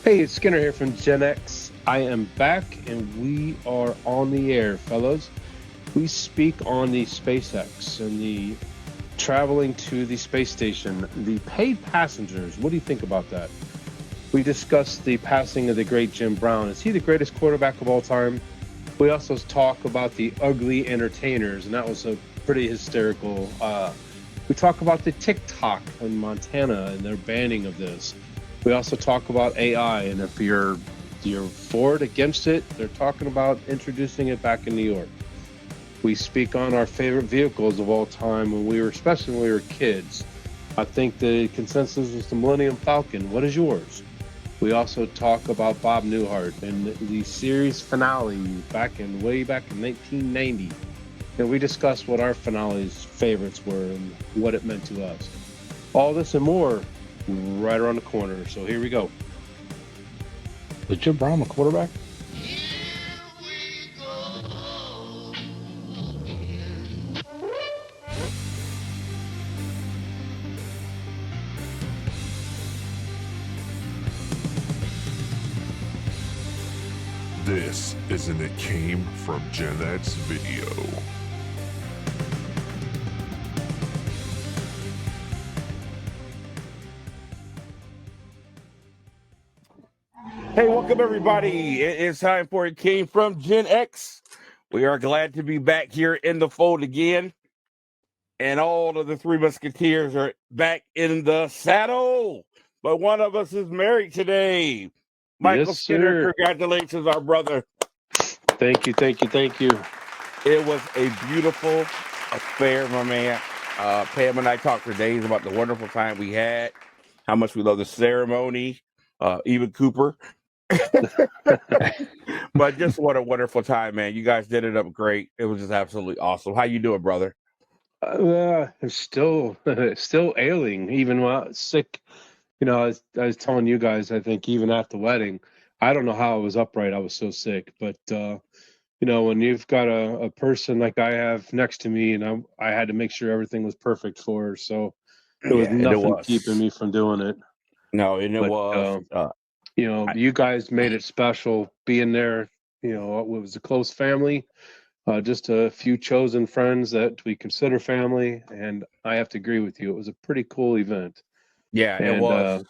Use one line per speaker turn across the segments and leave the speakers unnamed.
Hey, it's Skinner here from GenX. I am back and we are on the air, fellows. We speak on the SpaceX and the traveling to the space station, the paid passengers. What do you think about that? We discussed the passing of the great Jim Brown. Is he the greatest quarterback of all time? We also talk about the ugly entertainers, and that was a pretty hysterical. We talk about the TikTok in Montana and their banning of this. We also talk about AI, and if you're for it, against it, they're talking about introducing it back in New York. We speak on our favorite vehicles of all time especially when we were kids. I think the consensus was the Millennium Falcon. What is yours? We also talk about Bob Newhart and the series finale way back in 1990. And we discussed what our finale's favorites were and what it meant to us. All this and more right around the corner. So here we go.
Was Jim Brown the quarterback?
This is an It Came From GenX video.
Hey, welcome everybody. It is time for It Came From GenX. We are glad to be back here in the fold again. And all of the three musketeers are back in the saddle. But one of us is married today. Michael
Yes,
Skinner,
sir.
congratulations, our brother.
Thank you.
It was a beautiful affair, my man. Pam and I talked for days about the wonderful time we had, how much we love the ceremony, even Cooper. But just what a wonderful time, man. You guys did it up great. It was just absolutely awesome. How you doing, brother?
I'm still ailing, even while I was sick. I was telling you guys, I think even at the wedding, I don't know how I was upright. I was so sick. But when you've got a person like I have next to me, and I had to make sure everything was perfect for her. So there was
Yeah, and it
nothing
was.
keeping me from doing it.
No, and it
But
was.
you guys made it special being there. It was a close family. Just a few chosen friends that we consider family, and I have to agree with you. It was a pretty cool event,
Yeah, it
and
was.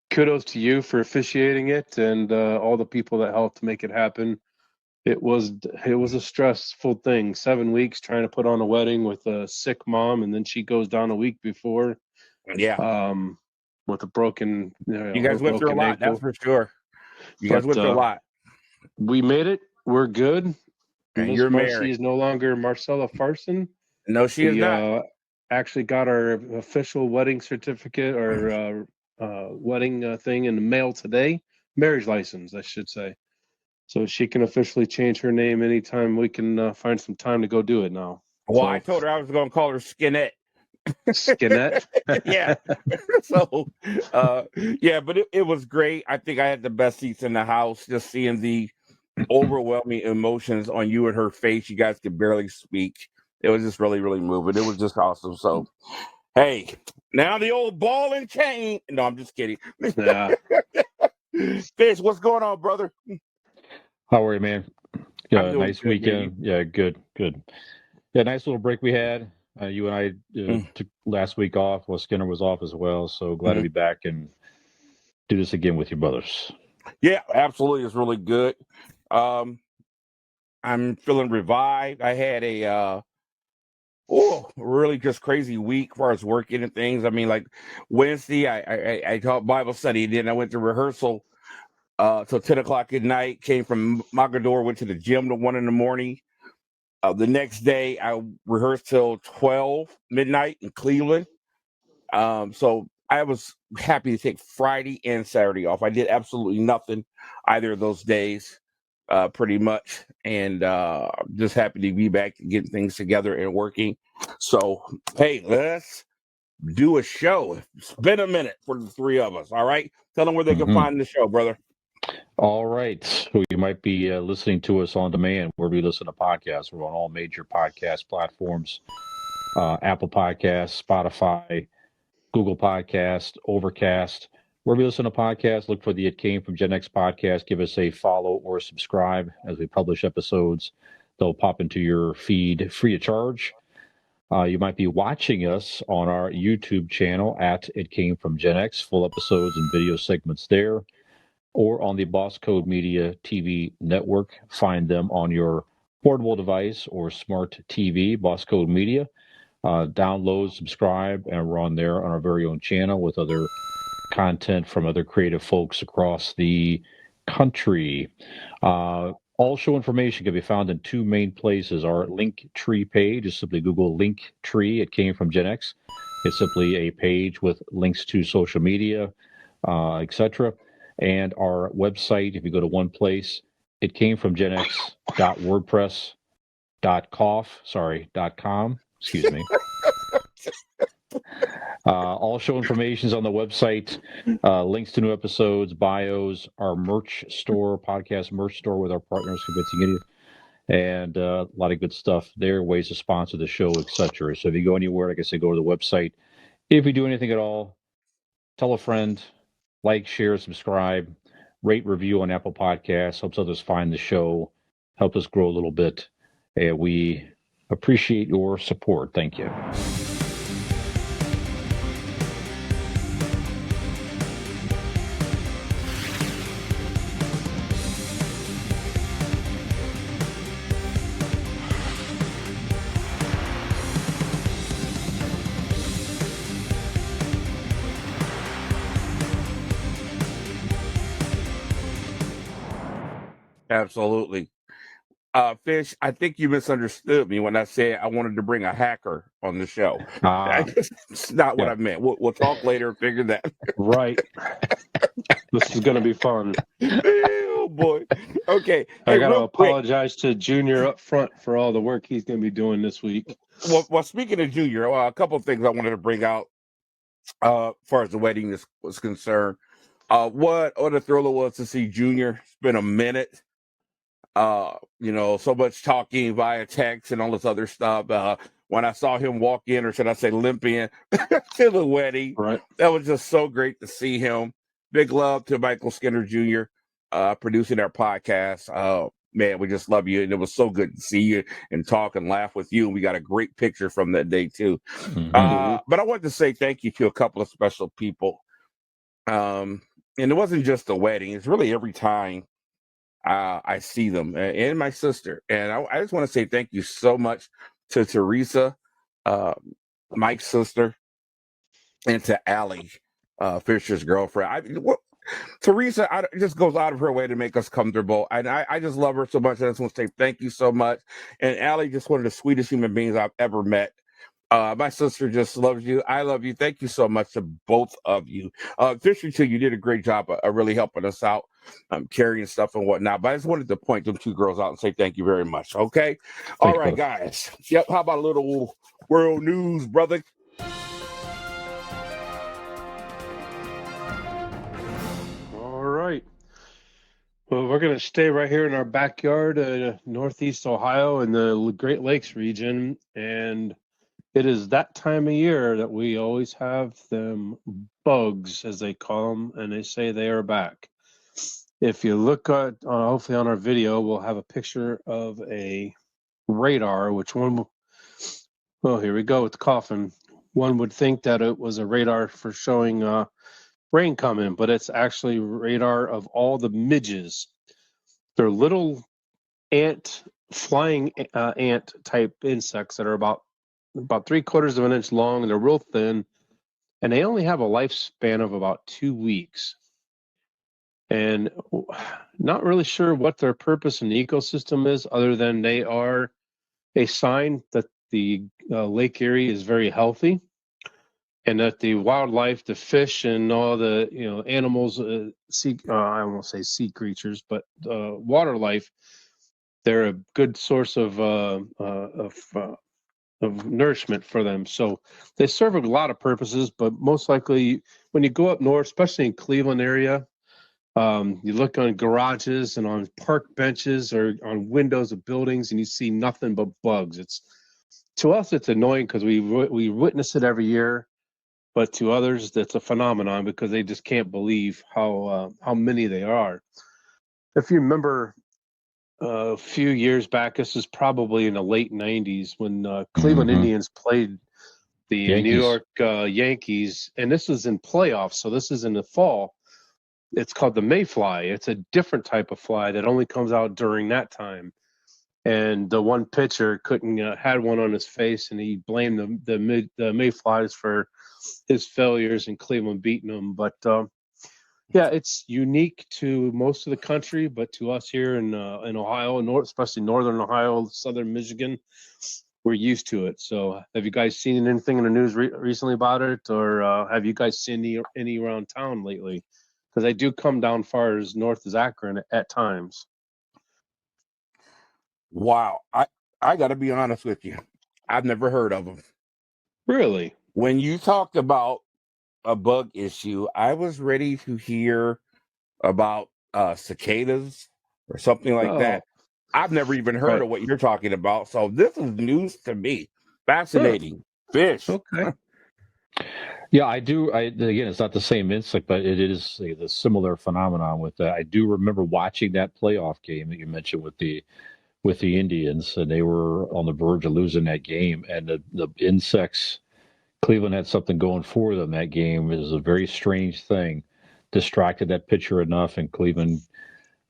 kudos to you for officiating it and all the people that helped make it happen. It was a stressful thing. 7 weeks trying to put on a wedding with a sick mom, and then she goes down a week before
Yeah,
with a broken
you
her
guys went through a
broken
lot. That's
ankle.
for sure. You guys
But
went through a lot,
we made it. We're good.
and
Miss
you're
Marcy
married.
is no longer Marcella Farson.
No, she is
We
not.
actually got our official wedding certificate or wedding thing in the mail today. Marriage license, I should say. So she can officially change her name anytime we can find some time to go do it now.
Well, I
So
told her I was going to call her Skinette.
Skinette.
Yeah. So, yeah, but it was great. I think I had the best seats in the house. Just seeing the overwhelming emotions on you and her face. You guys could barely speak. It was just really, really moving. It was just awesome. So, hey, now the old ball and chain. No, I'm just kidding.
Yeah.
Fish, what's going on, brother?
How are you, man?
I'm doing
Nice
good, man.
weekend. Yeah, good. Yeah, nice little break we had. You and I
Mm.
took last week off. Well, Skinner was off as well. So glad to
Mhm.
be back and do this again with you brothers.
Yeah, absolutely. It's really good. Um, I'm feeling revived. I had a really just crazy week as far as working and things. I mean, like Wednesday, I taught Bible study, then I went to rehearsal till 10 o'clock at night. Came from Mogador, went to the gym till 1 in the morning. The next day, I rehearsed till 12 midnight in Cleveland. So I was happy to take Friday and Saturday off. I did absolutely nothing either of those days, pretty much, and just happy to be back and getting things together and working. So, hey, let's do a show. It's been a minute for the three of us. All right, tell them where they can find the show, brother.
All right. So you might be listening to us on demand where we listen to podcasts. We're on all major podcast platforms: Apple Podcasts, Spotify, Google Podcast, Overcast, Wherever you listen to podcasts, look for the It Came From GenX podcast. Give us a follow or subscribe as we publish episodes. They'll pop into your feed free of charge. You might be watching us on our YouTube channel at It Came From GenX, full episodes and video segments there, or on the Boss Code Media TV network. Find them on your portable device or smart TV, Boss Code Media. Download, subscribe, and we're on there on our very own channel with other content from other creative folks across the country. All show information can be found in two main places. Our Linktree page is simply Google Linktree. It came from GenX. It's simply a page with links to social media, etc. And our website, if you go to one place, it came from genx.wordpress.com. Excuse me. All show information is on the website. Links to new episodes, bios, our merch store, podcast merch store with our partners, Convincing Idiot, and a lot of good stuff there, ways to sponsor the show, etc. So if you go anywhere, like I said, go to the website. If you do anything at all, tell a friend, like, share, subscribe, rate, review on Apple Podcasts, helps others find the show, help us grow a little bit. And we appreciate your support. Thank you.
Absolutely. Fish, I think you misunderstood me when I said I wanted to bring a hacker on the show. It's not what I meant. We'll talk later. Figure that.
Right. This is going to be fun.
Oh boy. Okay.
I
Hey,
got to
real quick.
apologize to Junior up front for all the work he's going to be doing this week.
Well, speaking of Junior, a couple of things I wanted to bring out as far as the wedding was concerned. What a thriller was to see Junior. It's been a minute. So much talking via text and all this other stuff. When I saw him walk in, or should I say limp in to the wedding,
Right.
that was just so great to see him. Big love to Michael Skinner Jr. Producing our podcast. Man, we just love you, and it was so good to see you and talk and laugh with you. And we got a great picture from that day too.
Mm-hmm.
But I wanted to say thank you to a couple of special people. And it wasn't just the wedding; it's really every time I see them, and my sister. And I just want to say thank you so much to Teresa, Mike's sister, and to Allie, Fisher's girlfriend. Teresa just goes out of her way to make us comfortable. And I just love her so much. I just want to say thank you so much. And Allie, just one of the sweetest human beings I've ever met. My sister just loves you. I love you. Thank you so much to both of you. Fisher, too, you did a great job of really helping us out, carrying stuff and whatnot. But I just wanted to point them two girls out and say thank you very much. Okay? All right, guys. Yep. How about a little world news, brother?
All right. Well, we're going to stay right here in our backyard, Northeast Ohio in the Great Lakes region. And it is that time of year that we always have them bugs, as they call them, and they say they are back. If you look at, hopefully on our video, we'll have a picture of a radar, which one, well, here we go with the coffin. One would think that it was a radar for showing rain coming, but it's actually radar of all the midges. They're little flying ant type insects that are about 3/4 of an inch long, and they're real thin, and they only have a lifespan of about 2 weeks. And not really sure what their purpose in the ecosystem is, other than they are a sign that the lake area is very healthy, and that the wildlife, the fish, and all the animals, I won't say sea creatures, but water life, they're a good source of nourishment for them. So they serve a lot of purposes, but most likely when you go up north, especially in Cleveland area, you look on garages and on park benches or on windows of buildings, and you see nothing but bugs. To us, it's annoying because we witness it every year. but to others, that's a phenomenon because they just can't believe how many they are. If you remember a few years back, this is probably in the late '90s when Cleveland Indians played the New
Yankees.
York Yankees, and this was in playoffs, so this is in the fall. It's called the mayfly. It's a different type of fly that only comes out during that time. And the one pitcher couldn't had one on his face, and he blamed the mayflies for his failures in Cleveland beating them. But yeah, it's unique to most of the country, but to us here in Ohio, especially northern Ohio, southern Michigan, we're used to it. So, have you guys seen anything in the news recently about it, or have you guys seen any around town lately? Because they do come down far as north as Akron at times.
Wow. I got to be honest with you. I've never heard of them.
Really?
When you talked about a bug issue, I was ready to hear about cicadas or something like that. I've never even heard of what you're talking about. So this is news to me. Fascinating. Fish.
Okay.
Yeah, I do. Again, it's not the same insect, but it is the similar phenomenon with that. I do remember watching that playoff game that you mentioned with the Indians, and they were on the verge of losing that game. And the insects, Cleveland had something going for them that game. It was a very strange thing. Distracted that pitcher enough, and Cleveland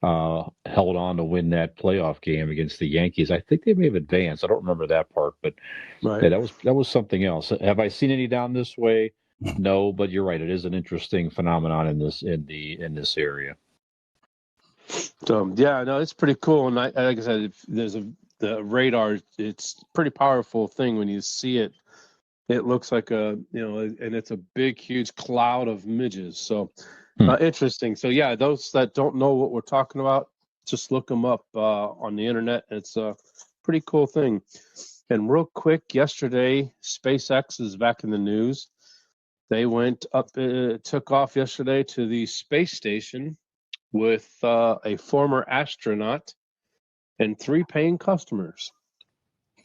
held on to win that playoff game against the Yankees. I think they may have advanced. I don't remember that part, but yeah, that was something else. Have I seen any down this way? No, but you're right. It is an interesting phenomenon in this area.
So yeah, no, it's pretty cool. And like I said, the radar. It's a pretty powerful thing when you see it. It looks like and it's a big, huge cloud of midges. So interesting. So yeah, those that don't know what we're talking about, just look them up on the internet. It's a pretty cool thing. And real quick, yesterday, SpaceX is back in the news. They went up, took off yesterday to the space station with a former astronaut and 3 paying customers.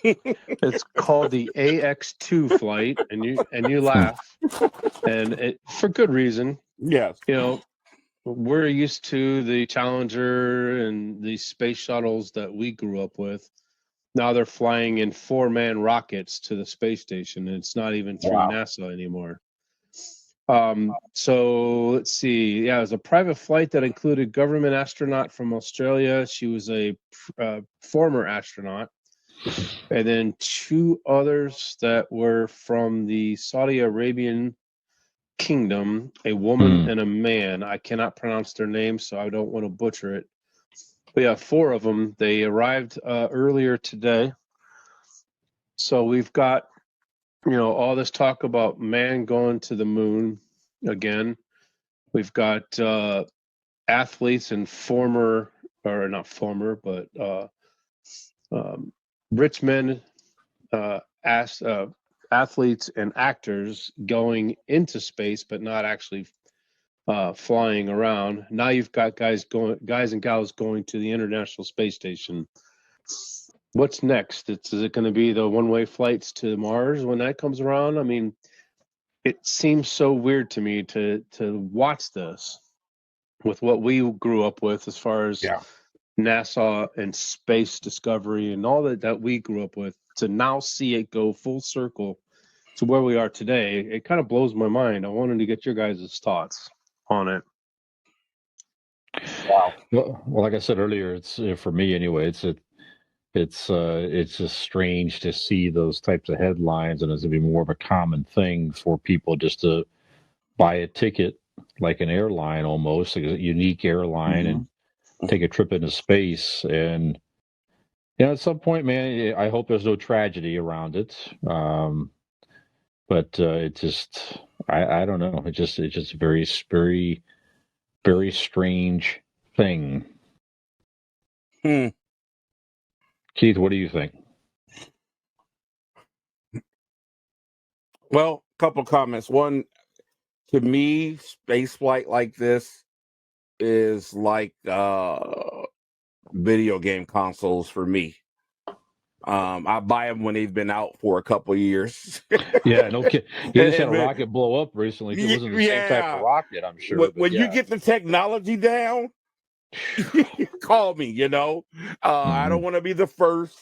It's called the AX2 flight, and you laugh, and for good reason.
Yes.
We're used to the Challenger and the space shuttles that we grew up with. Now they're flying in 4-man rockets to the space station, and it's not even through NASA anymore. So let's see. Yeah, it was a private flight that included government astronaut from Australia. She was a former astronaut. And then 2 others that were from the Saudi Arabian kingdom, a woman and a man. I cannot pronounce their names, so I don't want to butcher it. But yeah, 4 of them. They arrived earlier today. So we've got, all this talk about man going to the moon again. We've got athletes and rich men, athletes and actors going into space, but not actually flying around. Now you've got guys and gals going to the International Space Station. What's next? Is it going to be the one-way flights to Mars when that comes around? I mean, it seems so weird to me to watch this with what we grew up with as far as NASA and space discovery and all that we grew up with, to now see it go full circle to where we are today. It kind of blows my mind. I wanted to get your guys' thoughts on it.
Wow. Well, like I said earlier, it's for me anyway. It's just strange to see those types of headlines, and it's going to be more of a common thing for people just to buy a ticket, like an airline almost, a unique airline, and take a trip into space. And at some point, man, I hope there's no tragedy around it. But it just, I don't know. It's just a very, very, very strange thing. Keith, what do you think?
Well, a couple of comments. One, to me, space flight like this is like video game consoles for me. I buy them when they've been out for a couple of years.
Yeah, no kid. He just had a
And then-
rocket blow up recently. It wasn't the same type of
yeah.
rocket, I'm sure. But
When you
yeah.
get the technology down, call me. I don't want to be the first,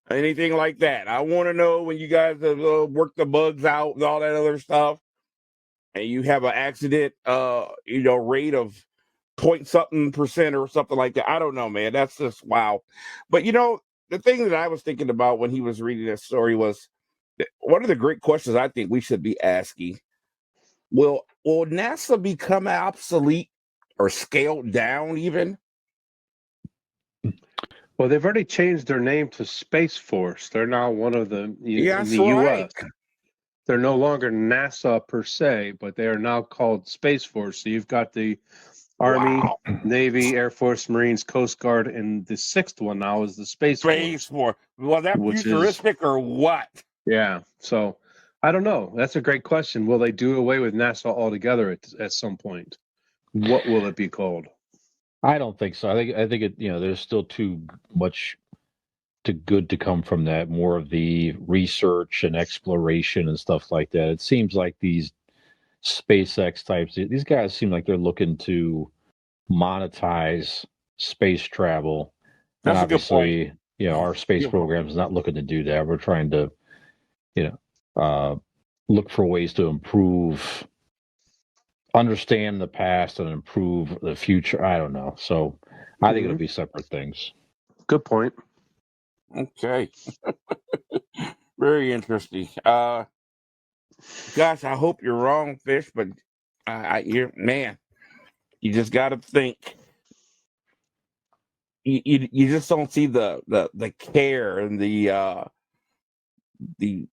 anything like that. I want to know when you guys have worked the bugs out and all that other stuff, and you have an accident, rate of point something percent or something like that. I don't know, man. That's just wow. But the thing that I was thinking about when he was reading that story was one of the great questions I think we should be asking. Will NASA become obsolete or scaled down even?
Well, they've already changed their name to Space Force. They're now one of the in the
right.
U.S. They're no longer NASA per se, but they are now called Space Force. So you've got the Army,
Wow.
Navy, Air Force, Marines, Coast Guard, and the sixth one now is the Space
Space
Force.
Force. Was that
which is-
futuristic or what?
Yeah. So I don't know. That's a great question. Will they do away with NASA altogether at some point? What will it be called?
I don't think so. I think it. There's still too much to good to come from that. More of the research and exploration and stuff like that. It seems like these SpaceX types. These guys seem like they're looking to monetize space travel. And
That's a good point.
obviously, our space program is not looking to do that. We're trying to, look for ways to understand the past and improve the future. I don't know. So I think it'll be separate things.
Good point.
Okay. Very interesting. Gosh, I hope you're wrong, Fish, but man, you just got to think. You just don't see the care and the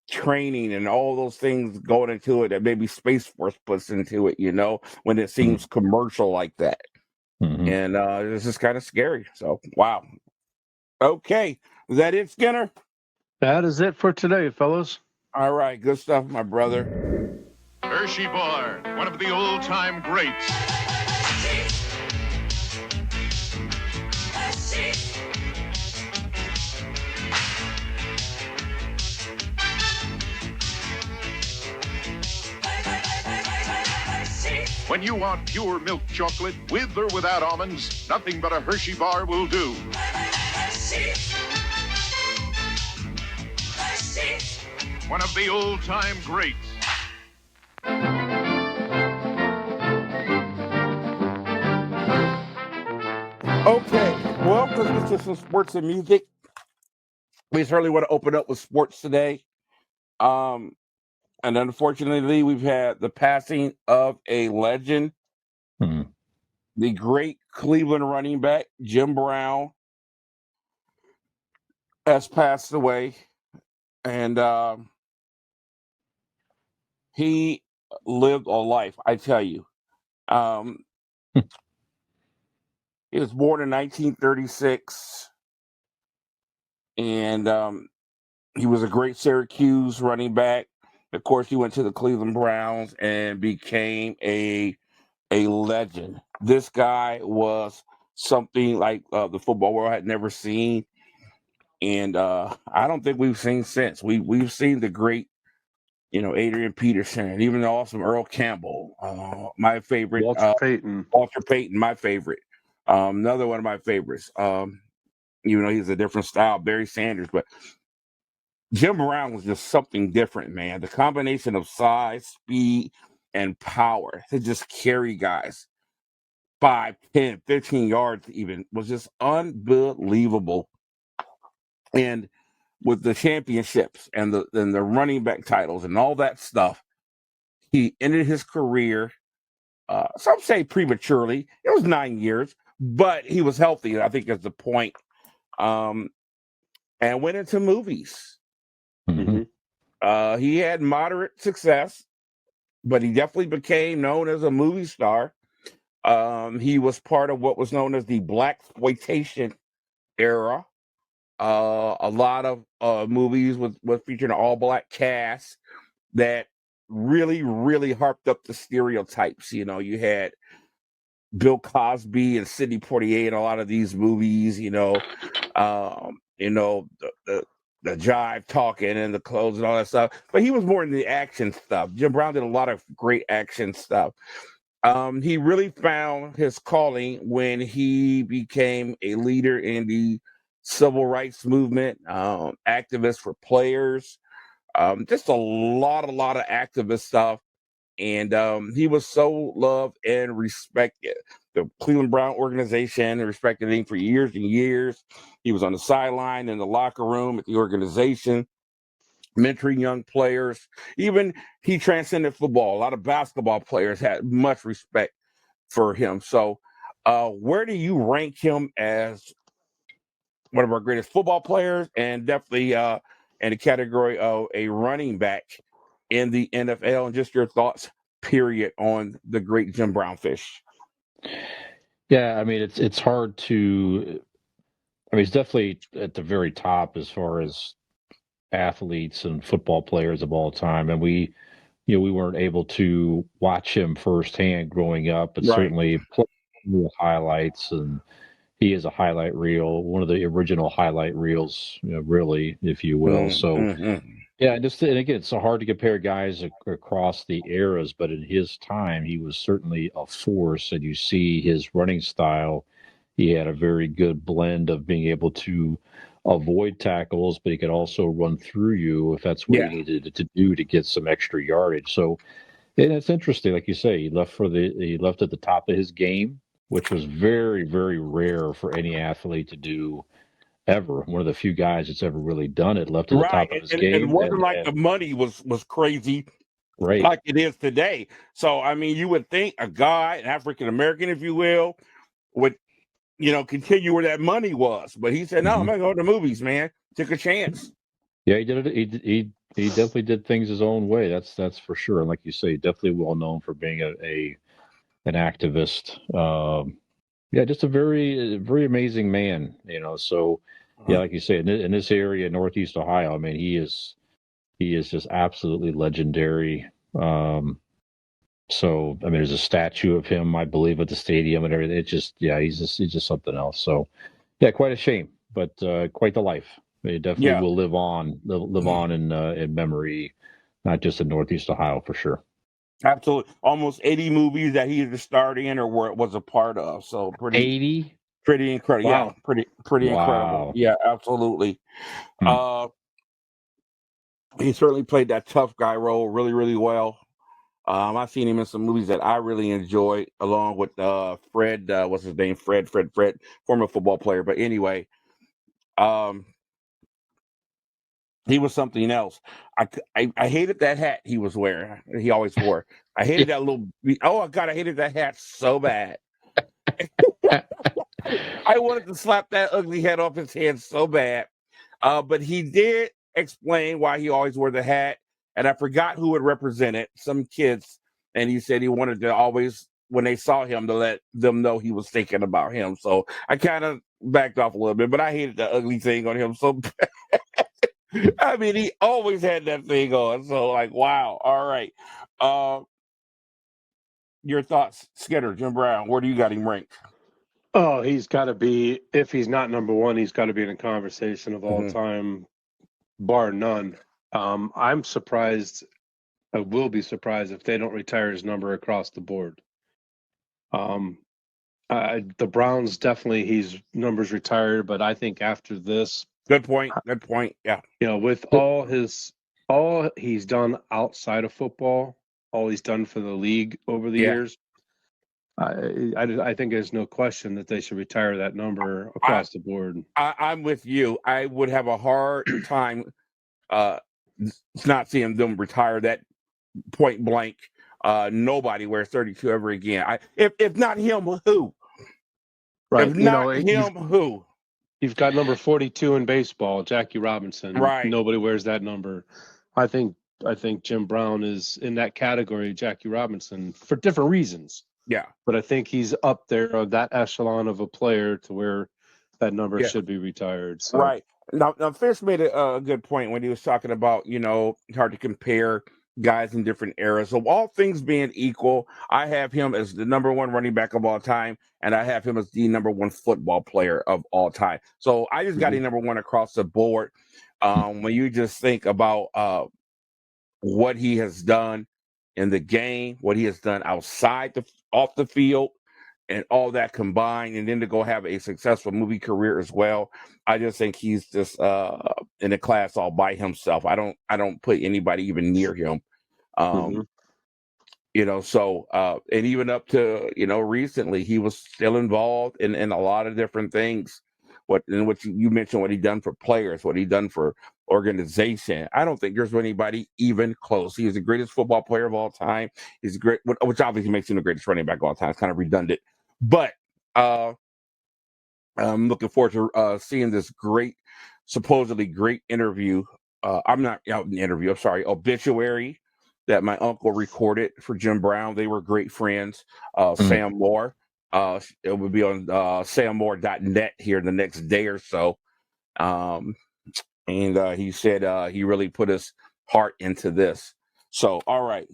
training and all those things going into it that maybe Space Force puts into it, when it seems commercial like that.
Mm-hmm.
And it's just kind of scary. So, wow. Okay. Is that it, Skinner?
That is it for today, fellas.
All right. Good stuff, my brother.
Hershey Bar, one of the old-time greats. When you want pure milk chocolate with or without almonds, nothing but a Hershey bar will do. One of the old-time greats.
Okay. Well, because it's just some sports and music, we certainly want to open up with sports today. And unfortunately, we've had the passing of a legend, the great Cleveland running back, Jim Brown, has passed away. And he lived a life, I tell you. He was born in 1936. And he was a great Syracuse running back. Of course, he went to the Cleveland Browns and became a legend. This guy was something like the football world had never seen, and I don't think we've seen since. We've seen the great, Adrian Peterson, and even the awesome Earl Campbell, my favorite,
Walter Payton.
Walter Payton, my favorite, another one of my favorites. He's a different style, Barry Sanders, but Jim Brown was just something different, man. The combination of size, speed, and power to just carry guys 5, 10, 15 yards even was just unbelievable. And with the championships and the running back titles and all that stuff, he ended his career, some say prematurely. It was 9 years, but he was healthy, I think is the point. And went into movies. He had moderate success, but he definitely became known as a movie star. He was part of what was known as the blaxploitation era. A lot of movies with featuring an all-black cast that really, really harped up the stereotypes. You had Bill Cosby and Sidney Poitier in a lot of these movies. The jive talking and the clothes and all that stuff. But he was more in the action stuff. Jim Brown did a lot of great action stuff. He really found his calling when he became a leader in the civil rights movement, activist for players, just a lot of activist stuff. And he was so loved and respected. The Cleveland Brown organization respected him for years and years. He was on the sideline, in the locker room, at the organization, mentoring young players. Even he transcended football. A lot of basketball players had much respect for him. So where do you rank him as one of our greatest football players, and definitely in the category of a running back in the NFL, and just your thoughts, period, on the great Jim Brown Fish?
Yeah, I mean, it's hard to. I mean, it's definitely at the very top as far as athletes and football players of all time, and we weren't able to watch him firsthand growing up, but
Right.
certainly play the highlights, and he is a highlight reel, one of the original highlight reels, really, if you will. So
Mm-hmm.
yeah, and again, it's so hard to compare guys across the eras, but in his time, he was certainly a force, and you see his running style. He had a very good blend of being able to avoid tackles, but he could also run through you if that's what he
Yeah.
needed to do to get some extra yardage. So, and it's interesting, like you say, he left at the top of his game, which was very, very rare for any athlete to do ever. One of the few guys that's ever really done it, left at the
Right.
top of his
And it
game,
wasn't like the
and
money was crazy
right.
like it is today. So, I mean, you would think a guy, an African American, if you will, would, continue where that money was. But he said, no, I'm going to go to the movies, man. Took a chance.
Yeah, he did it. He definitely did things his own way. That's for sure. And like you say, definitely well known for being an activist. Yeah, just a very amazing man. So yeah, like you say, in this area, Northeast Ohio, I mean, he is just absolutely legendary. So I mean, there's a statue of him, I believe, at the stadium and everything. He's just something else. So yeah, quite a shame, but quite the life. It definitely
Yeah.
will live on in memory, not just in Northeast Ohio for sure.
Absolutely. Almost 80 movies that he either starred in or was a part of. So pretty
80.
incredible.
Wow.
Yeah, pretty incredible.
Wow.
Yeah, absolutely.
Hmm.
He certainly played that tough guy role really, really well. I've seen him in some movies that I really enjoyed, along with Fred. What's his name? Fred, former football player. But anyway, um, he was something else. I hated that hat he was wearing. He always wore. I hated that little. Oh God, I hated that hat so bad. I wanted to slap that ugly head off his head so bad. But he did explain why he always wore the hat, and I forgot who it represented. Some kids, and he said he wanted to always, when they saw him, to let them know he was thinking about him. So I kind of backed off a little bit, but I hated the ugly thing on him so bad. I mean, he always had that thing on. So like, wow. All right. Your thoughts, Skinner, Jim Brown, where do you got him ranked?
Oh, he's got to be, if he's not number one, he's got to be in a conversation of all
Mhm.
time, bar none. I'm surprised, I will be surprised if they don't retire his number across the board. The Browns, definitely his numbers retired, but I think after this,
Good point. Good point. Yeah.
with all he's done outside of football, all he's done for the league over the
Yeah.
years, I think there's no question that they should retire that number across the board.
I'm with you. I would have a hard time not seeing them retire that point blank. Nobody wears 32 ever again. If not him, who?
Right.
If not him, who?
You've got number 42 in baseball, Jackie Robinson.
Right.
Nobody wears that number. I think Jim Brown is in that category, Jackie Robinson, for different reasons.
Yeah.
But I think he's up there of that echelon of a player to where that number should be retired. So.
Right. Now Fish made a good point when he was talking about, hard to compare guys in different eras. So all things being equal, I have him as the number one running back of all time, and I have him as the number one football player of all time. So I just got a number one across the board. When you just think about what he has done in the game, what he has done off the field, and all that combined, and then to go have a successful movie career as well. I just think he's just in a class all by himself. I don't put anybody even near him. And even up to recently, he was still involved in a lot of different things. What you mentioned, what he done for players, what he done for organization. I don't think there's anybody even close. He is the greatest football player of all time. He's great, which obviously makes him the greatest running back of all time. It's kind of redundant, but I'm looking forward to seeing this supposedly great interview. Obituary that my uncle recorded for Jim Brown. They were great friends. Sam Moore. It would be on sammore.net here the next day or so. And he said he really put his heart into this. So, all right.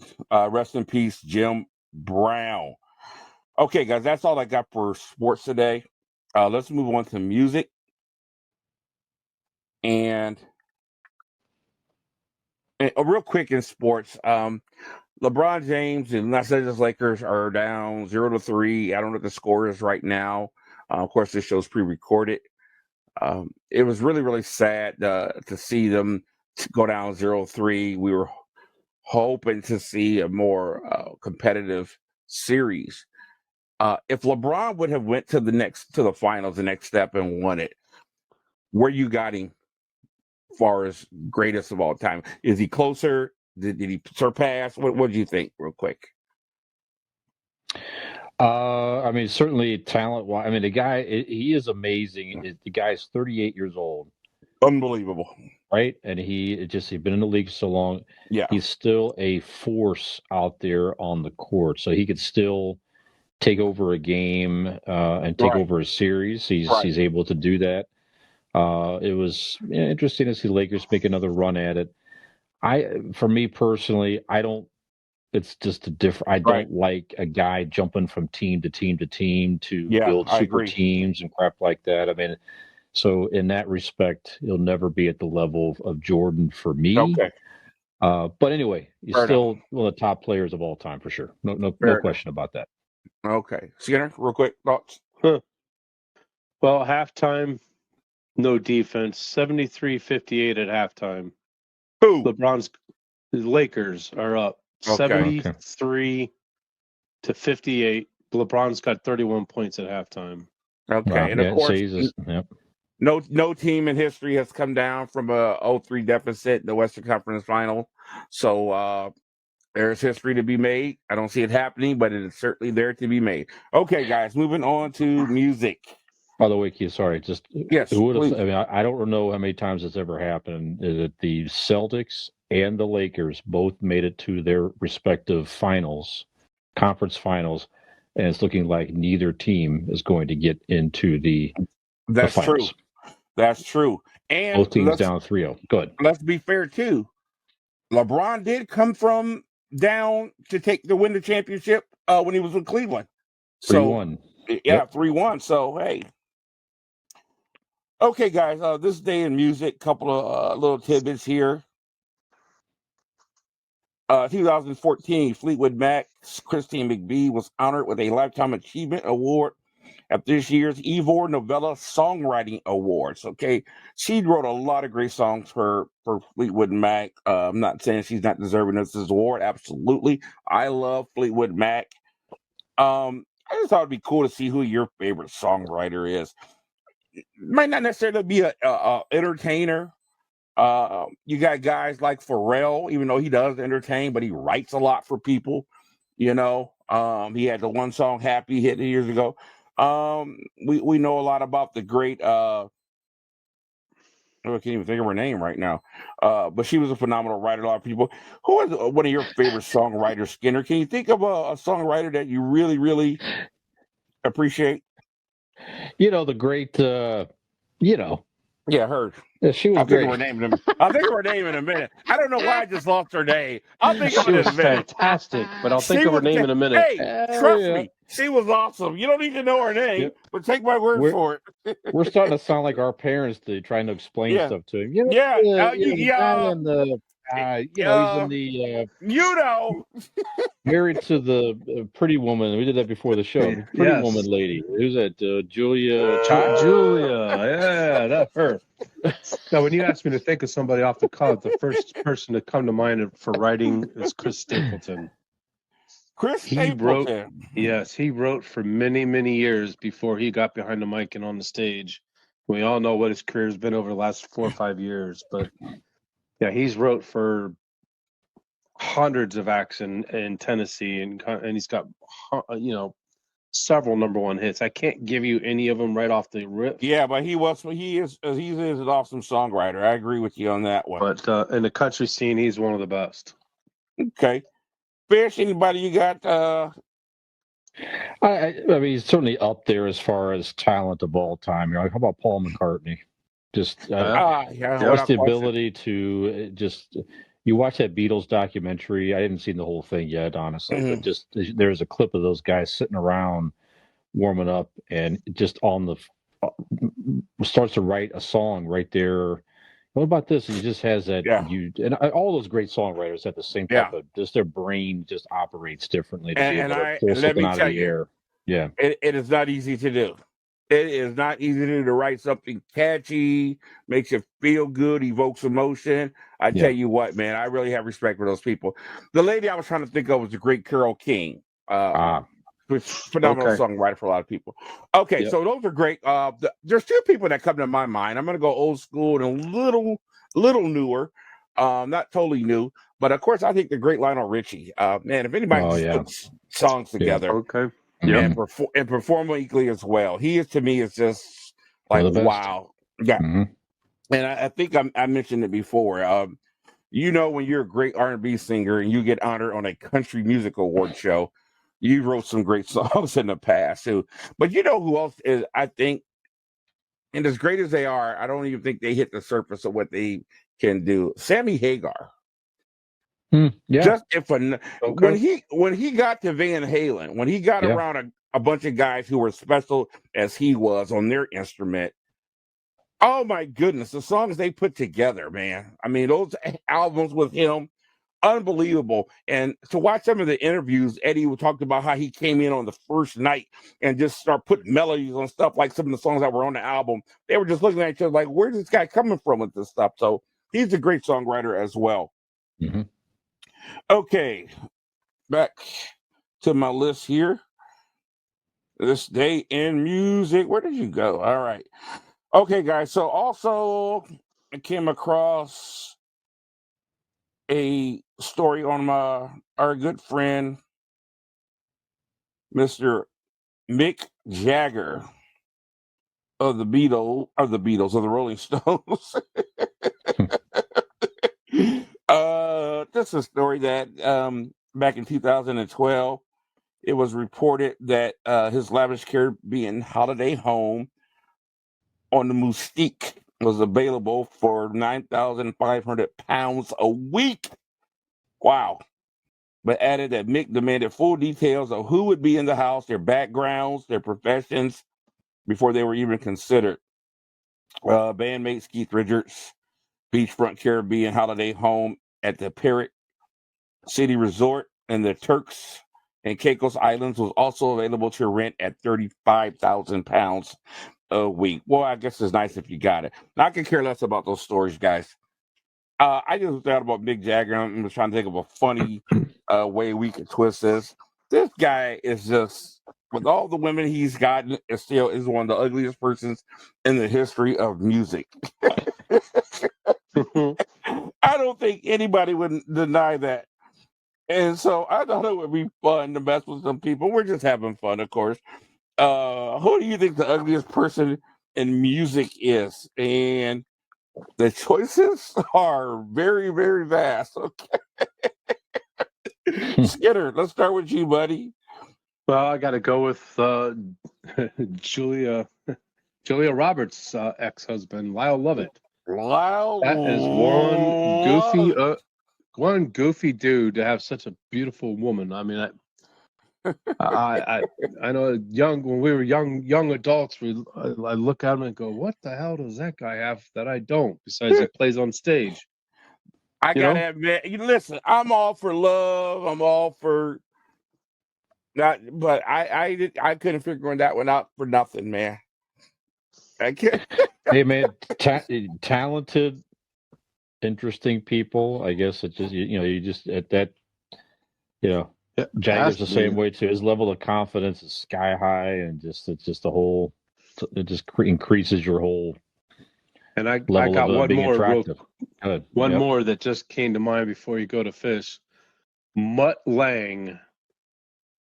Rest in peace, Jim Brown. Okay, guys, that's all I got for sports today. Let's move on to music. And real quick in sports, LeBron James and Los Angeles Lakers are down 0-3. I don't know what the score is right now. Of course, this show's pre-recorded. It was really, really sad to see them go down 0-3. We were hoping to see a more competitive series. If LeBron would have went to the finals, the next step, and won it, where you got him as far as greatest of all time? Is he closer? Did he surpass? What do you think, real quick?
I mean, certainly talent-wise. I mean, the guy, he is amazing. The guy's 38 years old.
Unbelievable.
Right? And he's been in the league so long.
Yeah.
He's still a force out there on the court. So he could still take over a game and take over a series. He's able to do that. It was interesting to see the Lakers make another run at it. For me personally, it's just I don't like a guy jumping from team to team to team to build super teams and crap like that. I mean, so in that respect, he'll never be at the level of Jordan for me.
Okay.
But anyway, he's still one of the top players of all time for sure. No question about that.
Okay. Skinner, real quick, thoughts?
Well, halftime, no defense, 73-58 at halftime.
Who?
The Lakers are up 73-58. LeBron's got 31 points at halftime.
Okay. And of course, no team in history has come down from a 0-3 deficit in the Western Conference Final. So there's history to be made. I don't see it happening, but it is certainly there to be made. Okay, guys, moving on to music.
By the way, Keith, sorry, just
yes. Please.
I mean, I don't know how many times it's ever happened. Is it the Celtics and the Lakers both made it to their respective conference finals, and it's looking like neither team is going to get into the finals.
True. That's true. And
both teams down 3-0. Good.
Let's be fair too. LeBron did come from down to win the championship when he was with Cleveland.
3-1.
Yeah, 3-1. So hey. Okay, guys. This day in music, couple of little tidbits here. 2014, Fleetwood Mac's Christine McVie was honored with a Lifetime Achievement Award at this year's Ivor Novello Songwriting Awards. Okay, she wrote a lot of great songs for Fleetwood Mac. I'm not saying she's not deserving of this award. Absolutely, I love Fleetwood Mac. I just thought it'd be cool to see who your favorite songwriter is. It might not necessarily be a entertainer. You got guys like Pharrell, even though he does entertain, but he writes a lot for people. He had the one song "Happy" hit years ago. We know a lot about the great. I can't even think of her name right now. But she was a phenomenal writer. A lot of people. Who is one of your favorite songwriters, Skinner? Can you think of a songwriter that you really, really appreciate?
The great.
Yeah, her.
Yeah, she was
I'll think of
great.
her name in a I'll think of her name in a minute. I don't know why I just lost her name. I'll think of
She
it in
was
a minute.
fantastic, but I'll think
She
of her
was
name in a minute.
hey, trust
Yeah.
me, she was awesome. You don't need to know her name,
Yep.
but take my word
We're
for it.
we're starting to sound like our parents did, trying to explain
Yeah,
stuff to him. You know,
yeah,
the guy in the he's in the
you know,
married to the pretty woman. We did that before the show. The pretty woman
Yes,
lady. Who's that? Julia Child.
Julia. Yeah, that's her. Now, when you asked me to think of somebody off the cuff, the first person to come to mind for writing is Chris Stapleton.
Chris
He wrote,
Stapleton.
yes, he wrote for many, many years before he got behind the mic and on the stage. We all know what his career has been over the last 4 or 5 years, but yeah, he's wrote for hundreds of acts in Tennessee, and he's got several number one hits. I can't give you any of them right off the rip.
Yeah, but he is an awesome songwriter. I agree with you on that one.
But in the country scene, he's one of the best.
Okay, Fish. Anybody you got?
I mean, he's certainly up there as far as talent of all time. How about Paul McCartney? Just
Yeah,
just
without
the
question.
ability to just. You watch that Beatles documentary. I haven't seen the whole thing yet, honestly, but just there's a clip of those guys sitting around warming up and just on the starts to write a song right there. What about this? He just has that and all those great songwriters have the same type of just their brain just operates differently to be able to pull
And let
something
me
out of
tell
the
you,
air. Yeah,
it is not easy to do. It is not easy to do to write something catchy, makes you feel good, evokes emotion. I tell you what, man, I really have respect for those people. The lady I was trying to think of was the great Carole King. Phenomenal songwriter for a lot of people. Okay, so those are great. There's two people that come to my mind. I'm going to go old school and a little newer, not totally new, but of course I think the great Lionel Richie. Man, if anybody just puts songs together, and perform equally as well, he is to me is just like wow, yeah. And I think I mentioned it before. When you're a great R&B singer and you get honored on a country music award show, you wrote some great songs in the past too. But you know who else is, I think, and as great as they are, I don't even think they hit the surface of what they can do. Sammy Hagar. Just when he got to Van Halen, when he got around a bunch of guys who were special as he was on their instrument, oh my goodness, the songs they put together, man. I mean, those albums with him, unbelievable. And to watch some of the interviews, Eddie talked about how he came in on the first night and just start putting melodies on stuff like some of the songs that were on the album. They were just looking at each other like, where's this guy coming from with this stuff? So he's a great songwriter as well. Okay, back to my list here. This day in music. Where did you go? All right. Okay, guys. So also I came across a story on our good friend, Mr. Mick Jagger of the the Rolling Stones. This is a story that back in 2012, it was reported that his lavish Caribbean holiday home on the Mustique was available for £9,500 a week. Wow. But added that Mick demanded full details of who would be in the house, their backgrounds, their professions, before they were even considered. Bandmates Keith Richards' beachfront Caribbean holiday home at the Parrot City Resort and the Turks and Caicos Islands was also available to rent at £35,000 a week. Well, I guess it's nice if you got it. Now, I could care less about those stories, guys. I just thought about Mick Jagger. I'm trying to think of a funny way we could twist this. This guy is just, with all the women he's gotten, still is one of the ugliest persons in the history of music. I don't think anybody would deny that. And so I thought it would be fun to mess with some people. We're just having fun, of course. Who do you think the ugliest person in music is? And the choices are very, very vast. Okay. Skinner, let's start with you, buddy.
Well, I got to go with Julia Julia Roberts' ex-husband, Lyle Lovett.
Lyle
That is one goofy dude to have such a beautiful woman. I mean, I know when we were young adults, I look at him and go, what the hell does that guy have that I don't? Besides, he plays on stage.
I gotta admit, listen, I'm all for love. I'm all for not, but I couldn't figure that one out for nothing, man. I can't.
Hey, man, talented, interesting people. I guess it's just you just at that, Jagger's the same way too. His level of confidence is sky high, and it's just it just increases your whole.
And I
level
got
of,
one
being
more
attractive.
more that just came to mind before you go to fish. Mutt Lang,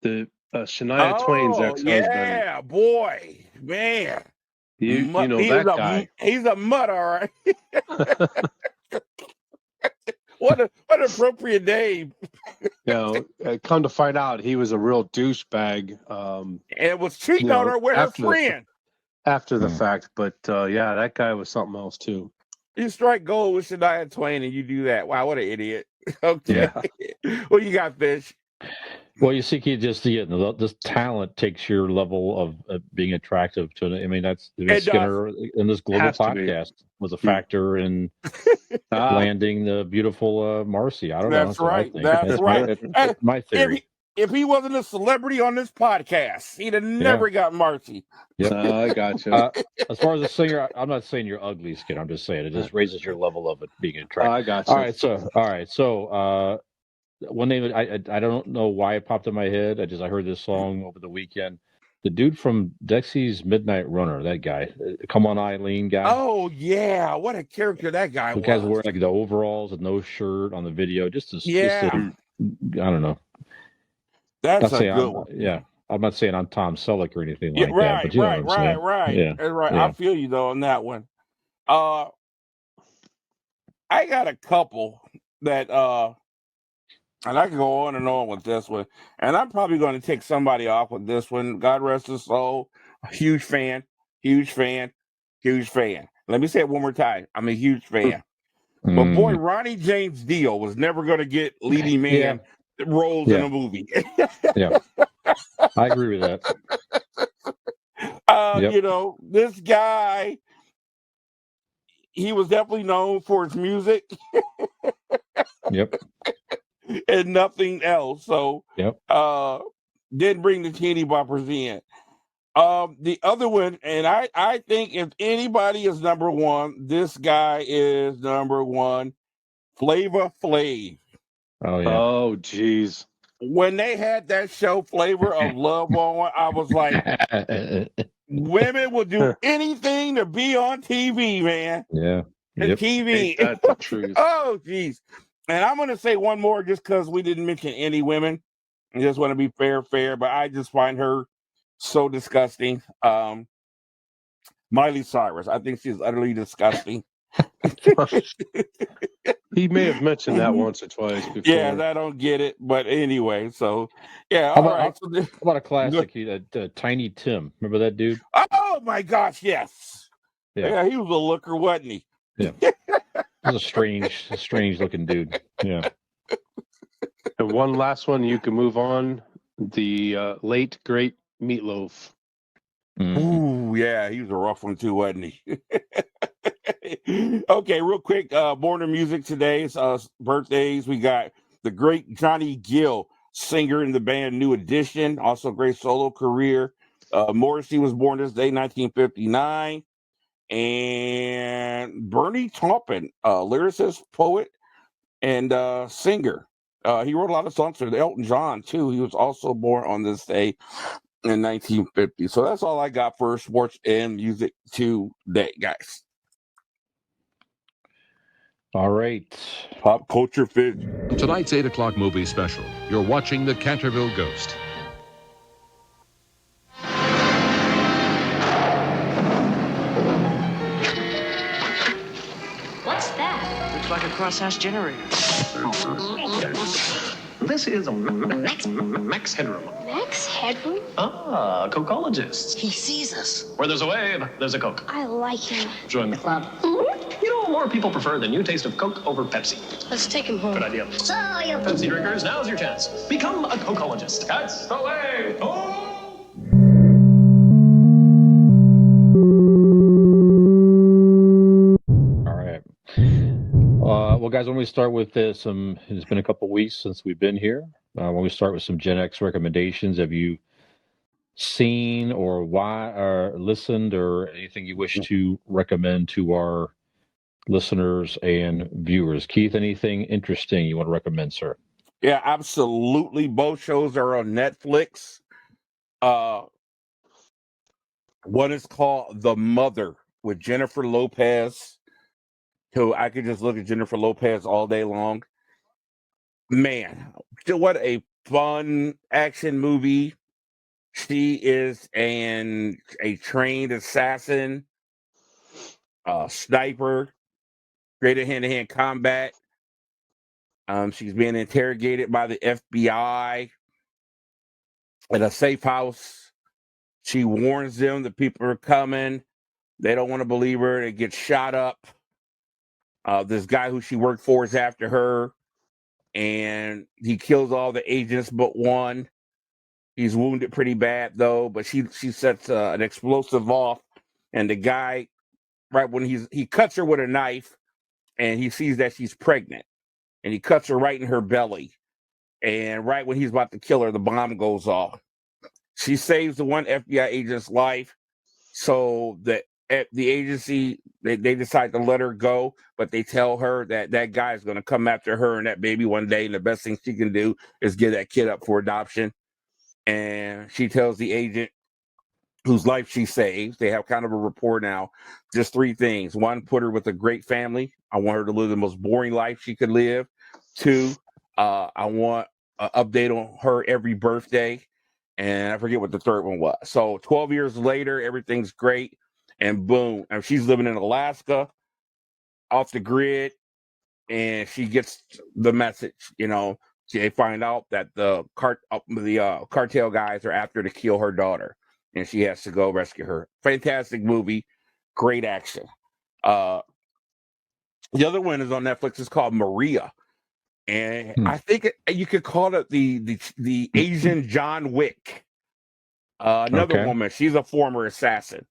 the Shania Twain's ex-husband.
Yeah, boy, man.
You know that guy.
He's a mutt, all right. What an appropriate name.
Come to find out, he was a real douchebag.
And was cheating on her with her friend.
After the fact, but that guy was something else too.
You strike gold with Shania Twain and you do that. Wow, what an idiot. Okay. Yeah. What you got, Fish?
Well, you see, this talent takes your level of being attractive to it. I mean, that's Skinner in this global podcast was a factor in landing the beautiful Marcy. I don't know.
That's right. That's right.
That's my theory.
If he wasn't a celebrity on this podcast, he'd have never got Marcy.
Yep.
I got you.
As far as a singer, I'm not saying you're ugly, Skin. I'm just saying it just raises your level of it being attractive.
I got you.
All right. So one name I don't know why it popped in my head. I heard this song over the weekend. The dude from Dexy's Midnight Runner, that guy, Come On Eileen guy.
Oh yeah, what a character that guy was.
The guy's wearing like the overalls and no shirt on the video. I don't know.
That's a good one.
Yeah. I'm not saying I'm Tom Selleck or anything like that. But
Right. Yeah. Right. Yeah. I feel you though on that one. I got a couple that and I can go on and on with this one. And I'm probably going to take somebody off with this one. God rest his soul. Huge fan. Let me say it one more time. I'm a huge fan. But boy, Ronnie James Dio was never going to get leading man roles in a movie.
Yeah. I agree with that.
This guy, he was definitely known for his music.
Yep.
And nothing else. So didn't bring the teeny boppers in. The other one, and I think if anybody is number one, this guy is number one. Flavor Flav.
Oh yeah.
Oh geez.
When they had that show Flavor of Love on, I was like, women will do anything to be on TV, man.
Yeah.
Yep. TV.
That's the truth.
Oh geez. And I'm going to say one more just because we didn't mention any women. I just want to be fair, but I just find her so disgusting. Miley Cyrus. I think she's utterly disgusting.
He may have mentioned that once or twice before.
Yeah, I don't get it. But anyway, so, yeah.
How about a classic? Tiny Tim. Remember that dude?
Oh, my gosh, yes. Yeah, he was a looker, wasn't he?
Yeah. He was a strange looking dude. Yeah.
And one last one, you can move on. The late great Meatloaf.
Ooh, yeah, he was a rough one too, wasn't he? Okay, real quick, born in music today's birthdays. We got the great Johnny Gill, singer in the band New Edition, also great solo career. Morrissey was born this day, 1959. And Bernie Taupin, lyricist, poet, and singer. He wrote a lot of songs for Elton John, too. He was also born on this day in 1950. So that's all I got for sports and music today, guys.
All right.
Pop Culture Fit.
Tonight's 8 o'clock movie special. You're watching The Canterville Ghost.
What's that?
Looks like a cross-house generator.
This is Max Headroom.
Max Headroom?
Ah, cocologist.
He sees us.
Where there's a wave, there's a Coke.
I like him.
Join the club. You know, more people prefer the new taste of Coke over Pepsi.
Let's take him home.
Good idea.
So you
Pepsi drinkers, now's your chance. Become a cocologist. That's the way. Oh!
All right. Well, guys, when we start with this, it's been a couple weeks since we've been here. When we start with some Gen X recommendations, have you seen or listened or anything you wish to recommend to our listeners and viewers? Keith, anything interesting you want to recommend, sir?
Yeah, absolutely. Both shows are on Netflix. One is called The Mother with Jennifer Lopez, who I could just look at Jennifer Lopez all day long. Man, what a fun action movie. She is a trained assassin, sniper, great at hand-to-hand combat. She's being interrogated by the FBI at a safe house. She warns them that people are coming. They don't want to believe her. They get shot up. This guy who she worked for is after her, and he kills all the agents but one. He's wounded pretty bad though, but she sets an explosive off, and the guy, right when he cuts her with a knife, and he sees that she's pregnant, and he cuts her right in her belly, and right when he's about to kill her, the bomb goes off. She saves the one FBI agent's life, so the agency they decide to let her go, but they tell her that guy is going to come after her and that baby one day, and the best thing she can do is give that kid up for adoption. And she tells the agent whose life she saves, they have kind of a rapport now, just three things. One, put her with a great family. I want her to live the most boring life she could live. Two, I want an update on her every birthday. And I forget what the third one was. So 12 years later, everything's great. And boom, and she's living in Alaska, off the grid, and she gets the message, they find out that the cartel guys are after to kill her daughter, and she has to go rescue her. Fantastic movie, great action. The other one is on Netflix. It's called Maria, and I think you could call it the Asian John Wick. Another woman. She's a former assassin.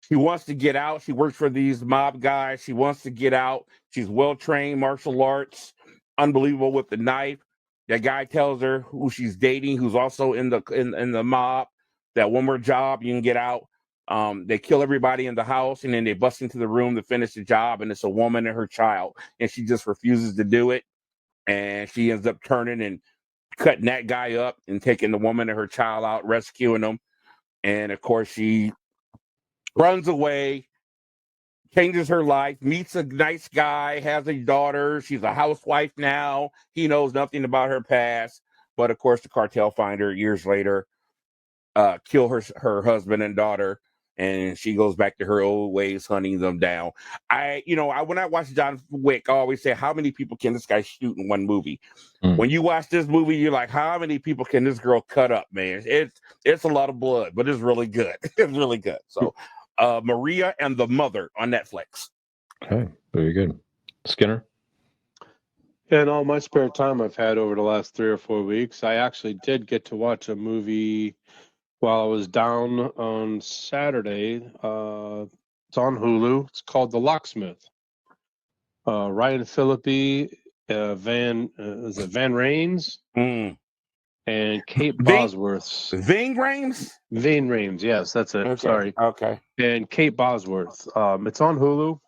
She wants to get out. She works for these mob guys. She wants to get out. She's well-trained, martial arts, unbelievable with the knife. That guy tells her who she's dating, who's also in the mob, that one more job, you can get out. They kill everybody in the house, and then they bust into the room to finish the job, and it's a woman and her child, and she just refuses to do it. And she ends up turning and cutting that guy up and taking the woman and her child out, rescuing them. And, of course, she runs away, changes her life, meets a nice guy, has a daughter. She's a housewife now. He knows nothing about her past. But, of course, the cartel find her years later, kill her husband and daughter, and she goes back to her old ways, hunting them down. When I watch John Wick, I always say, how many people can this guy shoot in one movie? When you watch this movie, you're like, how many people can this girl cut up, man? It's a lot of blood, but it's really good. It's really good. So Maria and The Mother on Netflix.
Okay, very good. Skinner?
In all my spare time I've had over the last 3 or 4 weeks, I actually did get to watch a movie while I was down on Saturday. It's on Hulu. It's called The Locksmith. Ryan Phillippe, Van Raines, and Kate Bosworth.
Ving Rhames?
Ving Rhames, yes, that's it.
Okay.
Sorry.
Okay.
And Kate Bosworth. It's on Hulu.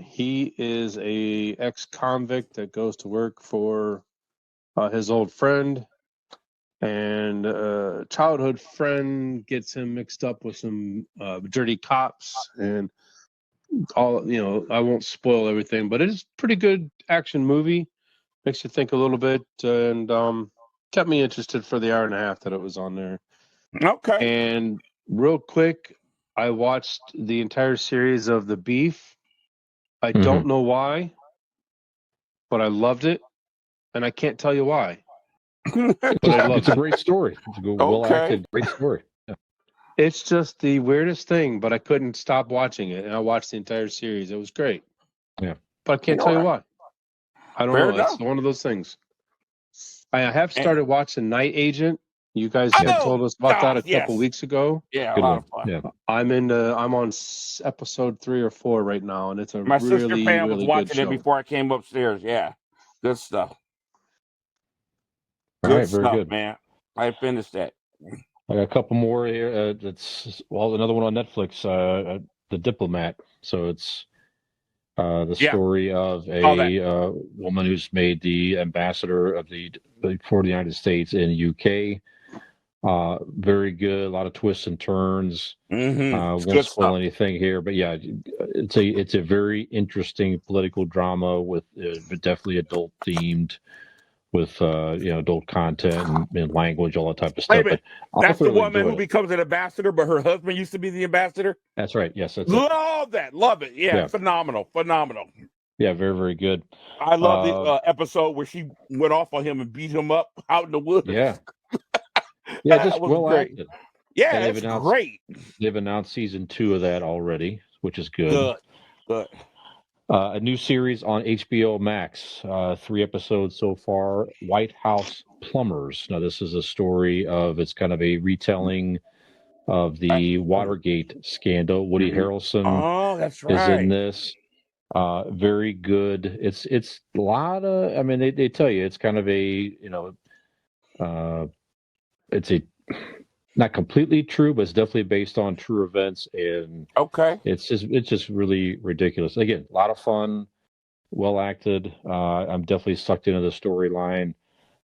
He is a ex-convict that goes to work for his old friend, and a childhood friend gets him mixed up with some dirty cops, and I won't spoil everything, but it is a pretty good action movie. Makes you think a little bit, and kept me interested for the hour and a half that it was on there.
Okay.
And real quick, I watched the entire series of The Beef. I don't know why, but I loved it. and I can't tell you why.
It's
But I loved
a
it.
great story. It's a well acted, great story. Yeah.
It's just the weirdest thing, but I couldn't stop watching it, and I watched the entire series. It was great.
Yeah.
But I can't tell you why. I don't
Fair
know. It's
enough.
one of those things. I have
And-
started watching Night Agent. You guys had
Oh,
told us about that a
yes.
couple weeks ago.
Yeah, a
Good
lot
one.
of fun.
Yeah.
I'm on episode 3 or 4 right now, and it's a
My sister
really,
Pam was
really good
watching it
show.
before I came upstairs. Yeah, good stuff.
All
Good
right, very
stuff,
good.
man. I finished that.
I got a couple more here. Another one on Netflix, The Diplomat. So it's the
Yeah.
story of
Saw that.
a woman who's made the ambassador for the United States in UK. Very good. A lot of twists and turns.
It's
Won't
good
spoil
stuff.
anything here, but yeah, it's a very interesting political drama with definitely adult themed, with adult content and language, all that type of
Wait a
stuff. But
minute.
I'll
That's the
thoroughly
woman
enjoy
who
it.
becomes an ambassador, but her husband used to be the ambassador.
That's right. Yes, that's it.
Love that. Love it. Yeah,
Yeah.
phenomenal.
Yeah, very, very good.
I love the episode where she went off on him and beat him up out in the woods.
Yeah. Yeah,
That
just
was
well
great.
acted.
Yeah,
And
it's great.
They've announced season 2 of that already, which is good.
Good.
A new series on HBO Max, 3 episodes so far. White House Plumbers. Now, this is a story it's kind of a retelling of the Watergate scandal. Woody Harrelson
Oh, that's right.
is in this. Very good. It's a lot of. I mean, they tell you it's kind of a it's a not completely true, but it's definitely based on true events, and
Okay.
it's just really ridiculous. Again, a lot of fun, well acted. I'm definitely sucked into the storyline.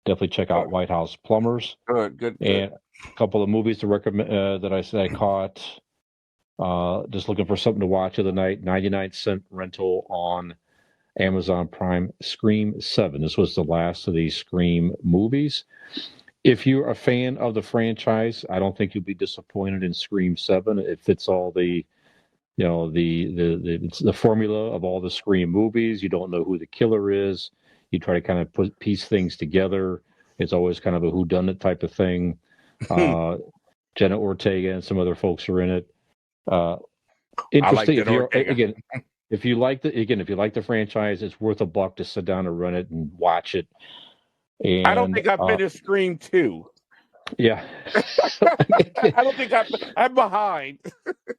Definitely check out White House Plumbers.
Good.
And a couple of movies to recommend that I caught. Just looking for something to watch the other night. 99-cent rental on Amazon Prime. Scream 7. This was the last of these Scream movies. If you're a fan of the franchise, I don't think you'll be disappointed in Scream 7. It fits all the the formula of all the Scream movies. You don't know who the killer is. You try to kind of piece things together. It's always kind of a whodunit type of thing. Jenna Ortega and some other folks are in it. Interesting. If you like the franchise, it's worth $1 to sit down and run it and watch it. And
I don't think I've finished Scream 2.
Yeah.
I don't think I'm behind.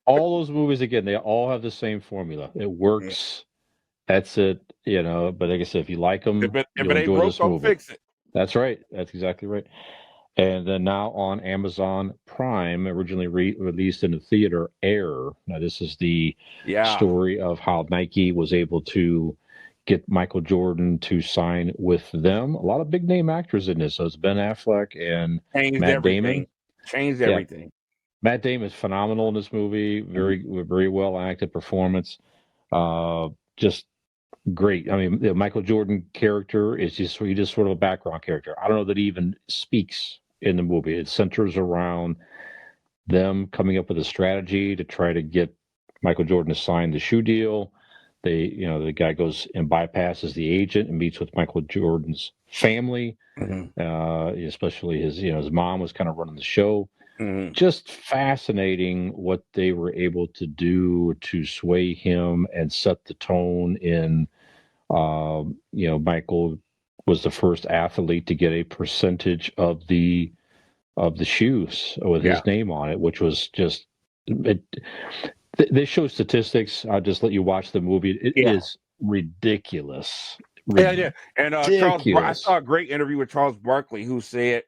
All those movies, again, they all have the same formula. It works. That's it. But like I said, if you like them,
if it
you'll
ain't
enjoy
broke,
this
I'll
movie.
fix it.
That's right. That's exactly right. And then now on Amazon Prime, originally released in the theater, Air. Now, this is the story of how Nike was able to get Michael Jordan to sign with them. A lot of big name actors in this. So it's Ben Affleck and Matt Damon.
Changed everything.
Matt Damon is phenomenal in this movie. Very, very well acted performance. Just great. I mean, the Michael Jordan character is just sort of a background character. I don't know that he even speaks in the movie. It centers around them coming up with a strategy to try to get Michael Jordan to sign the shoe deal. The guy goes and bypasses the agent and meets with Michael Jordan's family, especially his mom was kind of running the show. Just fascinating what they were able to do to sway him and set the tone in. Michael was the first athlete to get a percentage of the shoes with his name on it, which was just they show statistics. I'll just let you watch the movie. It is ridiculous.
Yeah. And I saw a great interview with Charles Barkley, who said,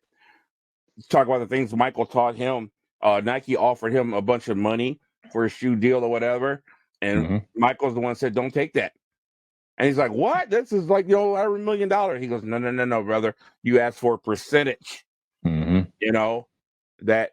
talk about the things Michael taught him. Nike offered him a bunch of money for a shoe deal or whatever, and Michael's the one that said, "Don't take that." And he's like, "What? This is like over $1 million." He goes, "No, brother. You asked for a percentage. That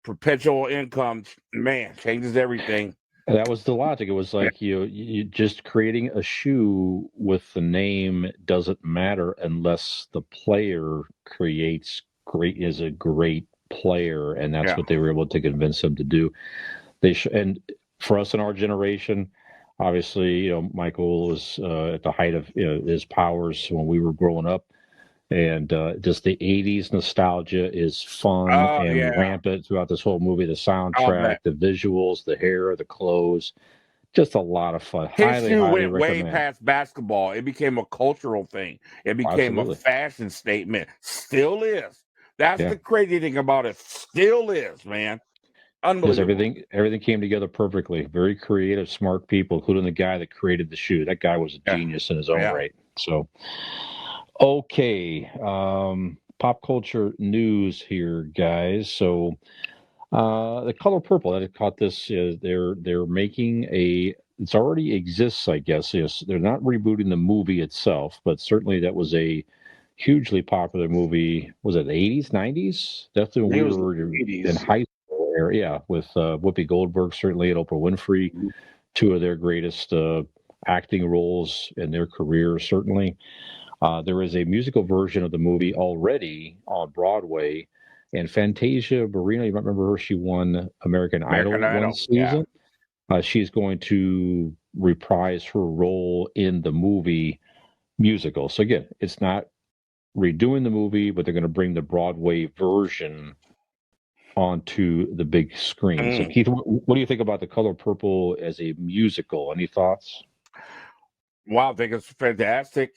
perpetual income, man, changes everything."
That was the logic. It was like you just creating a shoe with the name doesn't matter unless the player is a great player, and that's what they were able to convince him to do. And for us in our generation, obviously, Michael was at the height of his powers when we were growing up. And just the 80s nostalgia is fun
Oh
and
yeah,
rampant throughout this whole movie. The
I'll
soundtrack,
bet.
the visuals, the hair, the clothes, just a lot of fun. Highly,
History
highly
went way
recommend.
past basketball. It became a cultural thing. It became a
Absolutely.
fashion statement. Still is. That's
Yeah.
the crazy thing about it. Still is, man.
Just
Unbelievable.
everything came together perfectly. Very creative, smart people, including the guy that created the shoe. That guy was a
Yeah.
genius in his own
Yeah.
right. So, okay, pop culture news here, guys. So, the color purple that caught this is they're making a. It's already exists, I guess. Yes, they're not rebooting the movie itself, but certainly that was a hugely popular movie. Was it the 80s, 90s? Definitely
I
when
think
we
it was the
were in
80s.
high school era. Yeah, with Whoopi Goldberg certainly and Oprah Winfrey, two of their greatest acting roles in their career. Certainly, there is a musical version of the movie already on Broadway. And Fantasia Barrino, you might remember her. She won American
American
Idol one
Idol. Yeah.
season. She's going to reprise her role in the movie musical. So again, it's not redoing the movie, but they're going to bring the Broadway version onto the big screen. So
Mm.
Keith, what do you think about The Color Purple as a musical? Any thoughts?
Wow, I think it's fantastic.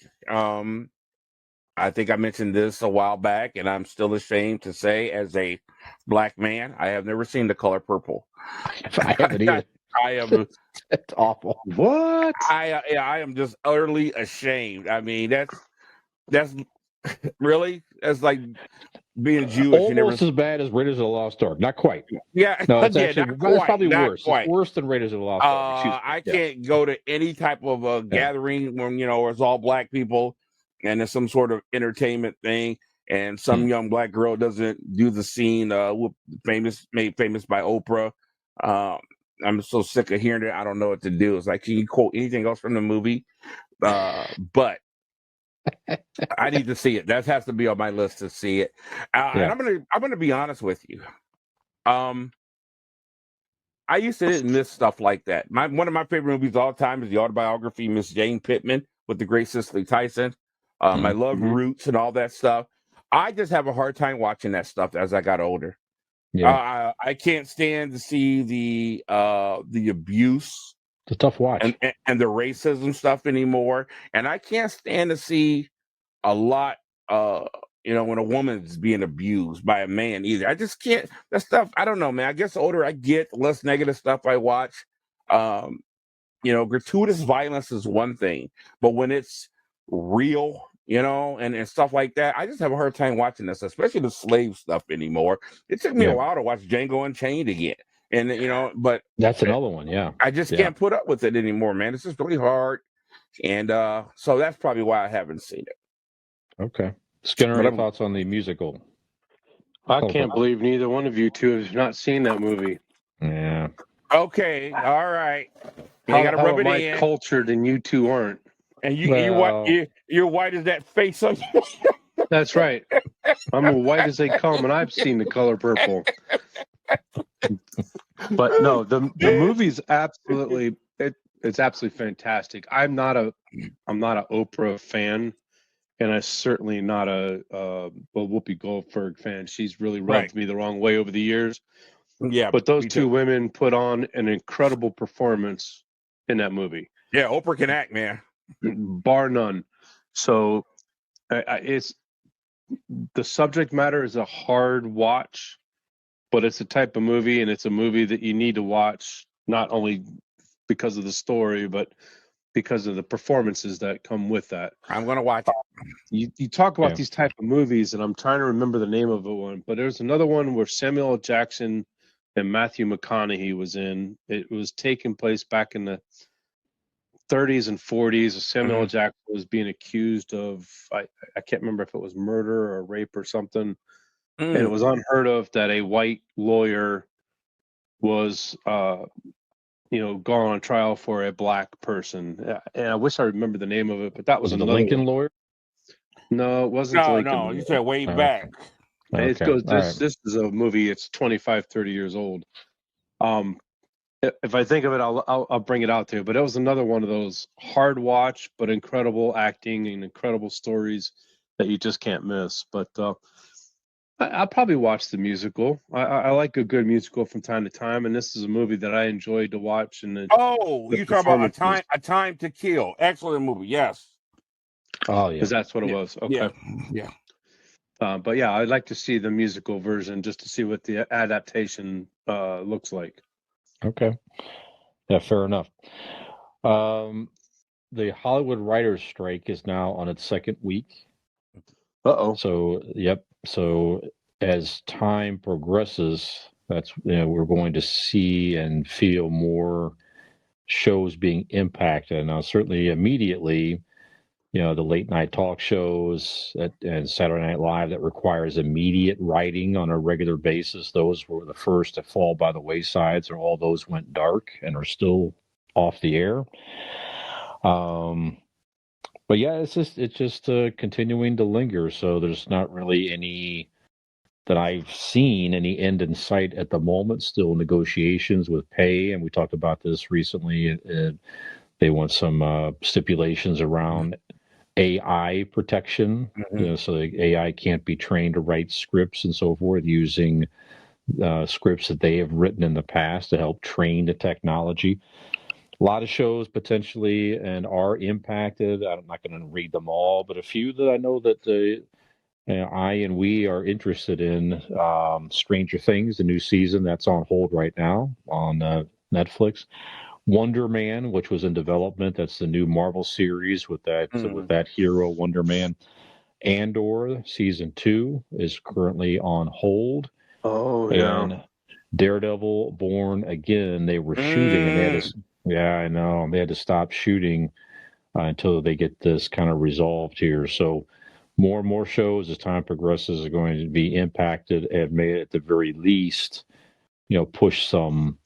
I think I mentioned this a while back, and I'm still ashamed to say, as a black man, I have never seen The Color Purple.
I haven't either.
I am.
It's awful.
What?
I am just utterly ashamed. I mean, that's really that's like being Jewish. You never.
Almost as bad as Raiders of the Lost Ark. Not quite.
Yeah,
No, it's
yeah,
actually
not
it's
quite,
probably
not
worse. It's
quite.
worse than Raiders of the Lost Ark. Excuse me.
I
Yeah.
can't go to any type of
Yeah.
gathering when where it's all black people, and it's some sort of entertainment thing, and some young black girl doesn't do the scene made famous by Oprah. I'm so sick of hearing it. I don't know what to do. It's like, can you quote anything else from the movie? But I need to see it. That has to be on my list to see it. And
Yeah.
I'm gonna be honest with you. Um, I used to miss stuff like that. One of my favorite movies of all time is the autobiography Miss Jane Pittman with the great Cicely Tyson. I love Roots and all that stuff. I just have a hard time watching that stuff as I got older.
Yeah.
I can't stand to see the abuse
It's a tough watch.
and the racism stuff anymore, and I can't stand to see a lot when a woman's being abused by a man either. I just can't. That stuff, I don't know, man. I guess the older I get, the less negative stuff I watch. um Gratuitous violence is one thing, but when it's real, and stuff like that, I just have a hard time watching this, especially the slave stuff anymore. It took me a
Yeah.
while to watch Django Unchained again, and but
That's another one. Yeah.
I just
Yeah.
can't put up with it anymore, man. It's just really hard, and so that's probably why I haven't seen it.
Okay. Skinner,
But
any thoughts on the musical?
I
Color
can't
Purple.
believe neither one of you two have not seen that movie.
Yeah.
Okay, all right. You
How
got
the
to
hell
rub it
am I
in.
cultured and you two aren't?
And
Well,
you're white as that face on you.
That's right. I'm as white as they come, and I've seen The Color Purple. But no, the movie's absolutely it's absolutely fantastic. I'm not a Oprah fan, and I'm certainly not a Whoopi Goldberg fan. She's really rubbed
Right.
me the wrong way over the years.
Yeah,
But those
me
two
too.
women put on an incredible performance in that movie,
Yeah, Oprah can act, man.
bar none. So it's the subject matter is a hard watch, but it's a type of movie, and it's a movie that you need to watch not only because of the story, but because of the performances that come with that.
I'm gonna watch it.
You talk about
Yeah.
these type of movies, and I'm trying to remember the name of it one, but there's another one where Samuel L. Jackson and Matthew McConaughey was in. It was taking place back in the 30s and 40s. Samuel L. Jackson was being accused of I can't remember if it was murder or rape or something. And it was unheard of that a white lawyer was gone on trial for a black person. And I wish I remember the name of it, but that was
Was it the
another
Lincoln
one.
lawyer?
No, it wasn't the Lincoln
No,
lawyer.
you said way
Okay.
back.
It
Okay.
goes
All right.
this is a movie, it's 25, 30 years old. If I think of it, I'll bring it out to you. But it was another one of those hard watch, but incredible acting and incredible stories that you just can't miss. But I'll probably watch the musical. I like a good musical from time to time, and this is a movie that I enjoyed to watch. And
Oh,
the
you talk about
performances,
a time to kill. Excellent movie. Yes.
Oh yeah.
because that's what it
Yeah.
was.
Yeah.
Okay.
Yeah.
But yeah, I'd like to see the musical version just to see what the adaptation looks like.
Okay. Yeah, fair enough. The Hollywood writers' strike is now on its second week.
Uh-oh.
So, yep. So as time progresses, that's we're going to see and feel more shows being impacted. Now, certainly immediately, the late night talk shows and Saturday Night Live that requires immediate writing on a regular basis. Those were the first to fall by the wayside. So all those went dark and are still off the air. But yeah, it's just continuing to linger. So there's not really any that I've seen any end in sight at the moment. Still negotiations with pay, and we talked about this recently. They want some stipulations around AI protection, so the AI can't be trained to write scripts and so forth using scripts that they have written in the past to help train the technology. A lot of shows potentially and are impacted. I'm not going to read them all, but a few that I know that I and we are interested in. Stranger Things, the new season that's on hold right now on Netflix. Wonder Man, which was in development, that's the new Marvel series with that hero Wonder Man. Andor season 2 is currently on hold.
Oh yeah.
And Daredevil Born Again, they were shooting and they had to. Yeah, I know they had to stop shooting until they get this kind of resolved here. So more and more shows as time progresses are going to be impacted and may at the very least, push some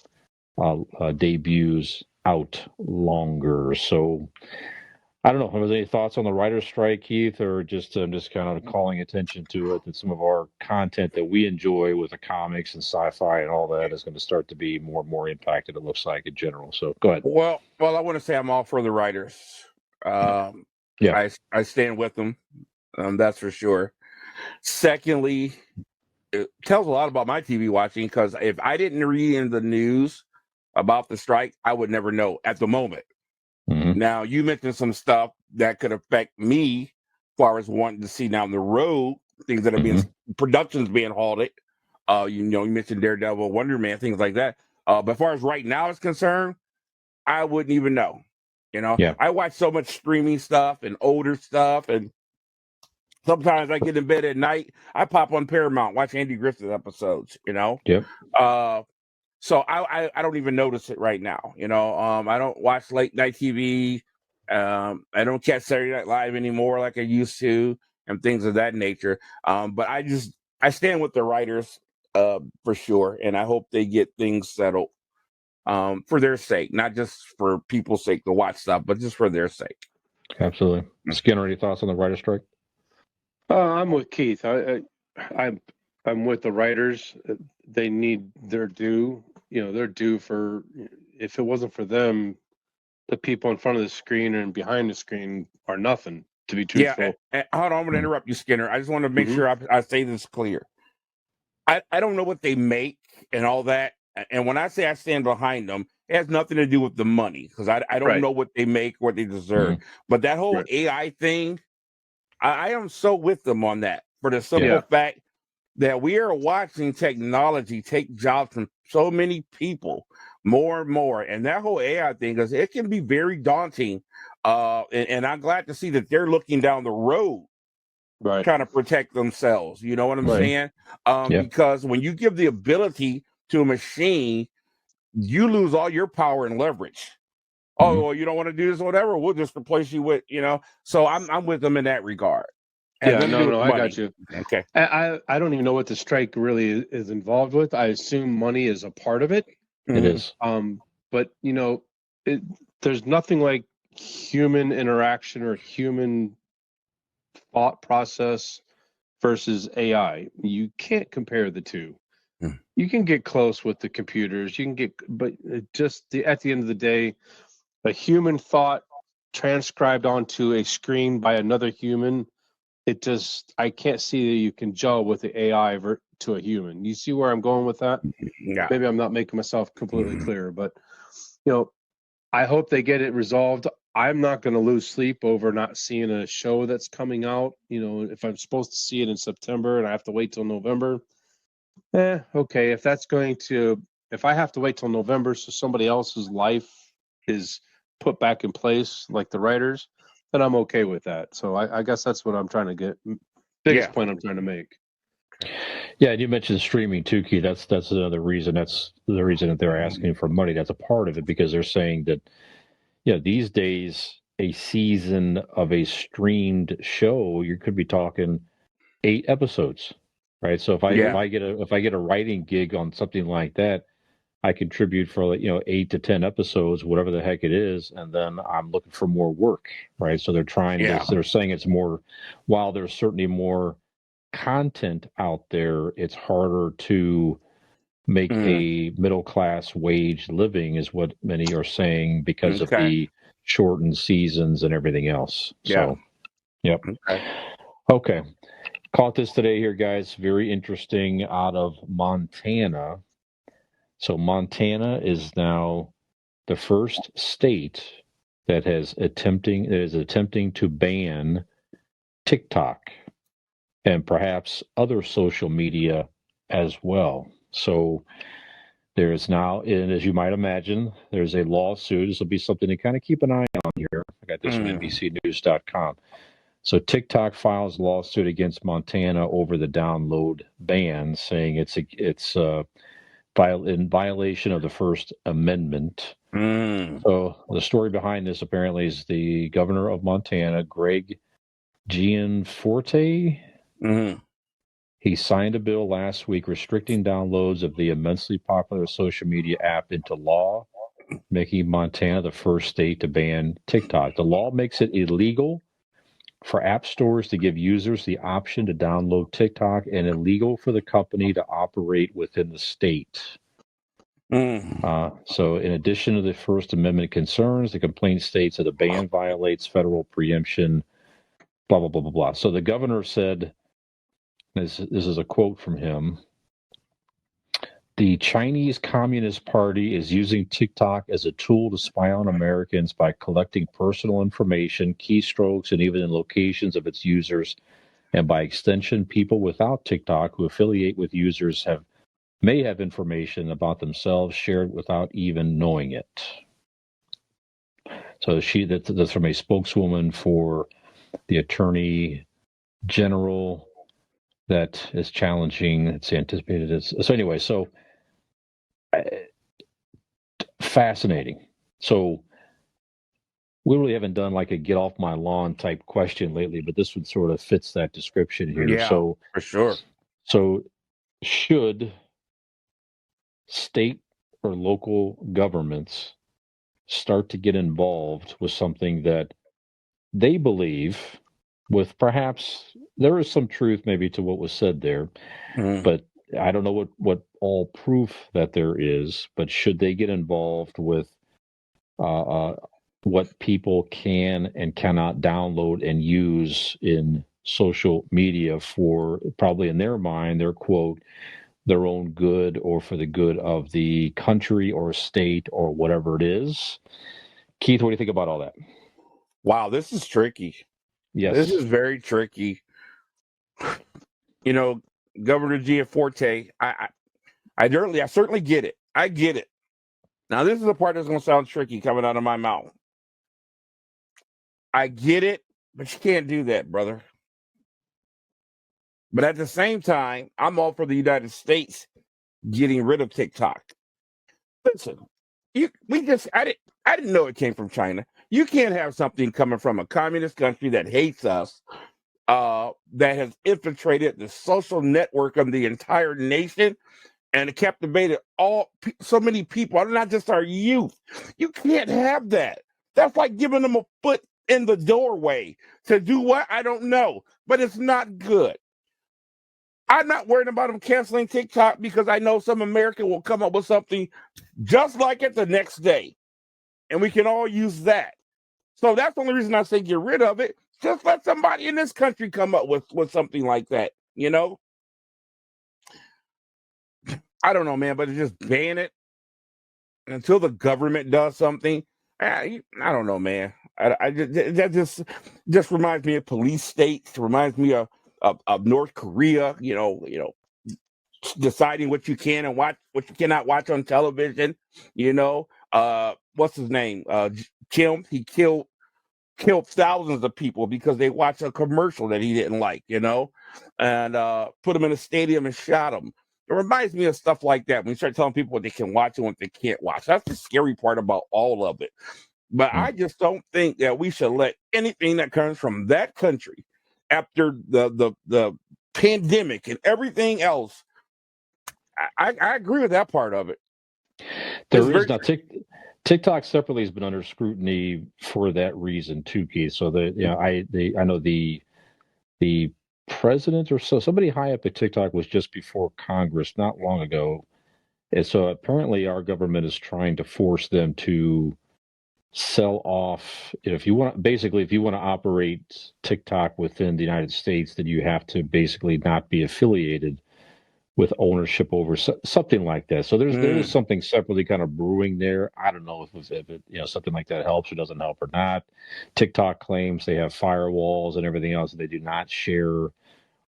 debuts out longer. So I don't know. Have any thoughts on the writer's strike, Keith, or I'm just kind of calling attention to it that some of our content that we enjoy with the comics and sci-fi and all that is going to start to be more and more impacted. It looks like in general. So go ahead.
Well, I want to say I'm all for the writers.
Yeah.
I stand with them. That's for sure. Secondly, it tells a lot about my TV watching because if I didn't read in the news about the strike, I would never know at the moment.
Mm-hmm.
Now, you mentioned some stuff that could affect me as far as wanting to see down the road, things that are being productions being halted. You mentioned Daredevil, Wonder Man, things like that. But as far as right now is concerned, I wouldn't even know.
Yeah.
I watch so much streaming stuff and older stuff, and sometimes I get in bed at night, I pop on Paramount, watch Andy Griffith episodes.
Yep.
So I don't even notice it right now. I don't watch late night TV. I don't catch Saturday Night Live anymore like I used to, and things of that nature. But I stand with the writers for sure, and I hope they get things settled for their sake, not just for people's sake to watch stuff, but just for their sake.
Absolutely. Skinner, any thoughts on the writer's strike?
I'm with Keith. I'm with the writers. They need their due. They're due for. If it wasn't for them, the people in front of the screen and behind the screen are nothing. To be truthful.
Yeah. Hold on, I'm going to interrupt you, Skinner. I just want to make sure I say this clear. I don't know what they make and all that. And when I say I stand behind them, it has nothing to do with the money because I don't know what they make, what they deserve. But that whole AI thing, I am so with them on that for the simple fact that we are watching technology take jobs from so many people more and more. And that whole AI thing, because it can be very daunting. And I'm glad to see that they're looking down the road, kind of protect themselves. You know what I'm saying? Because when you give the ability to a machine, you lose all your power and leverage. Oh, well, you don't want to do this or whatever, we'll just replace you with, So I'm with them in that regard.
I got you.
Okay.
I don't even know what the strike really is involved with. I assume money is a part of it.
It is.
But there's nothing like human interaction or human thought process versus AI. You can't compare the two. You can get close with the computers. But at the end of the day, a human thought transcribed onto a screen by another human I can't see that you can gel with the AI to a human. You see where I'm going with that?
Yeah.
Maybe I'm not making myself completely clear, but I hope they get it resolved. I'm not going to lose sleep over not seeing a show that's coming out. If I'm supposed to see it in September and I have to wait till November, okay. If I have to wait till November so somebody else's life is put back in place, like the writers, then I'm okay with that. So I guess that's what I'm trying to get. Biggest point I'm trying to make.
Yeah, and you mentioned streaming too, Keith. That's another reason. That's the reason that they're asking for money. That's a part of it, because they're saying that, these days a season of a streamed show, you could be talking 8 episodes, right? So if I get a writing gig on something like that, I contribute for 8 to 10 episodes, whatever the heck it is, and then I'm looking for more work, right? So they're they're saying it's more, while there's certainly more content out there, it's harder to make a middle class wage living, is what many are saying, because of the shortened seasons and everything else. So, yep. Okay. Caught this today here, guys. Very interesting, out of Montana. So Montana is now the first state that is attempting to ban TikTok and perhaps other social media as well. So there is now, and as you might imagine, there's a lawsuit. This will be something to kind of keep an eye on here. I got this from NBCnews.com. So TikTok files lawsuit against Montana over the download ban, saying it's in violation of the First Amendment. So the story behind this apparently is the governor of Montana, Greg Gianforte. He signed a bill last week restricting downloads of the immensely popular social media app into law, making Montana the first state to ban TikTok. The law makes it illegal for app stores to give users the option to download TikTok, and illegal for the company to operate within the state. So in addition to the First Amendment concerns, the complaint states that the ban violates federal preemption, blah, blah, blah, blah, blah. So the governor said, this is a quote from him, "The Chinese Communist Party is using TikTok as a tool to spy on Americans by collecting personal information, keystrokes, and even the locations of its users. And by extension, people without TikTok who affiliate with users may have information about themselves shared without even knowing it." So that's from a spokeswoman for the Attorney General that is challenging. It's anticipated. So anyway, fascinating. So we really haven't done like a get off my lawn type question lately, but this one sort of fits that description here.
Yeah,
so
for sure.
So should state or local governments start to get involved with something that they believe, with perhaps there is some truth maybe to what was said there, but I don't know what all proof that there is, but should they get involved with what people can and cannot download and use in social media for, probably in their mind, their quote, their own good, or for the good of the country or state or whatever it is? Keith, what do you think about all that?
Wow, this is tricky.
Yes.
This is very tricky. Governor Gianforte, I certainly get it. I get it. Now, this is the part that's going to sound tricky coming out of my mouth. I get it, but you can't do that, brother. But at the same time, I'm all for the United States getting rid of TikTok. Listen, I didn't know it came from China. You can't have something coming from a communist country that hates us, that has infiltrated the social network of the entire nation and captivated so many people, not just our youth. You can't have that. That's like giving them a foot in the doorway to do what? I don't know, but it's not good. I'm not worried about them canceling TikTok, because I know some American will come up with something just like it the next day, and we can all use that. So that's the only reason I say get rid of it. Just let somebody in this country come up with something like that. You know, I don't know, man, but just ban it until the government does something. I don't know, man. I just reminds me of police states. Reminds me of North Korea. You know, deciding what you can and what you cannot watch on television. You know, what's his name? Kim. He killed thousands of people because they watched a commercial that he didn't like. You know, and put them in a stadium and shot them. It reminds me of stuff like that when you start telling people what they can watch and what they can't watch. That's the scary part about all of it. But I just don't think that we should let anything that comes from that country after the pandemic and everything else. I agree with that part of it.
There is not TikTok separately has been under scrutiny for that reason too, Keith. So I know the president or somebody high up at TikTok was just before Congress not long ago, and so apparently our government is trying to force them to sell off. If you want to operate TikTok within the United States, then you have to basically not be affiliated with ownership over something like that. So there is something separately kind of brewing there. I don't know if it something like that helps or doesn't help or not. TikTok claims they have firewalls and everything else. They do not share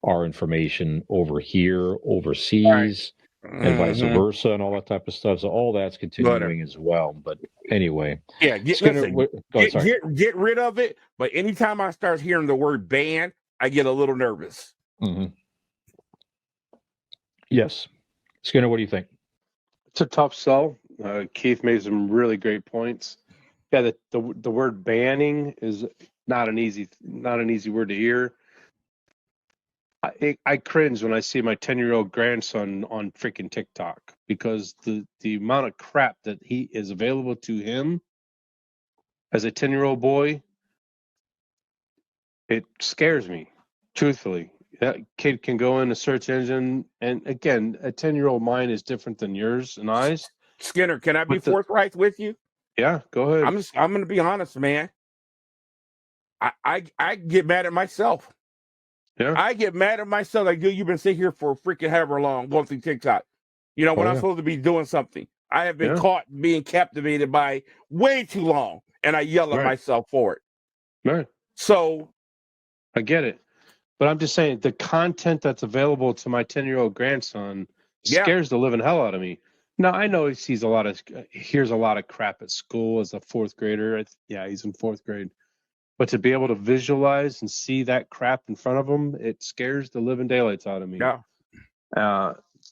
our information over here, overseas, and vice versa, and all that type of stuff. So all that's continuing as well. But anyway,
yeah, get rid of it. But anytime I start hearing the word ban, I get a little nervous.
Mm-hmm. Yes. Skinner, what do you think?
It's a tough sell. Keith made some really great points. Yeah, the word banning is not an easy word to hear. I cringe when I see my 10-year-old grandson on freaking TikTok because the amount of crap that he is available to him as a 10-year-old boy, it scares me, truthfully. That kid can go in a search engine, and again, a 10-year-old mind is different than yours and I's.
Skinner, can I be forthright with you?
Yeah, go ahead.
I'm going to be honest, man. I get mad at myself.
Yeah,
I get mad at myself. Like, dude, you've been sitting here for freaking however long going through TikTok. You know, when I'm supposed to be doing something. I have been caught being captivated by way too long, and I yell at myself for it.
Right.
So
I get it. But I'm just saying the content that's available to my 10-year-old grandson scares the living hell out of me. Now, I know he hears a lot of crap at school as a fourth grader. Yeah, he's in fourth grade. But to be able to visualize and see that crap in front of him, it scares the living daylights out of me.
Yeah.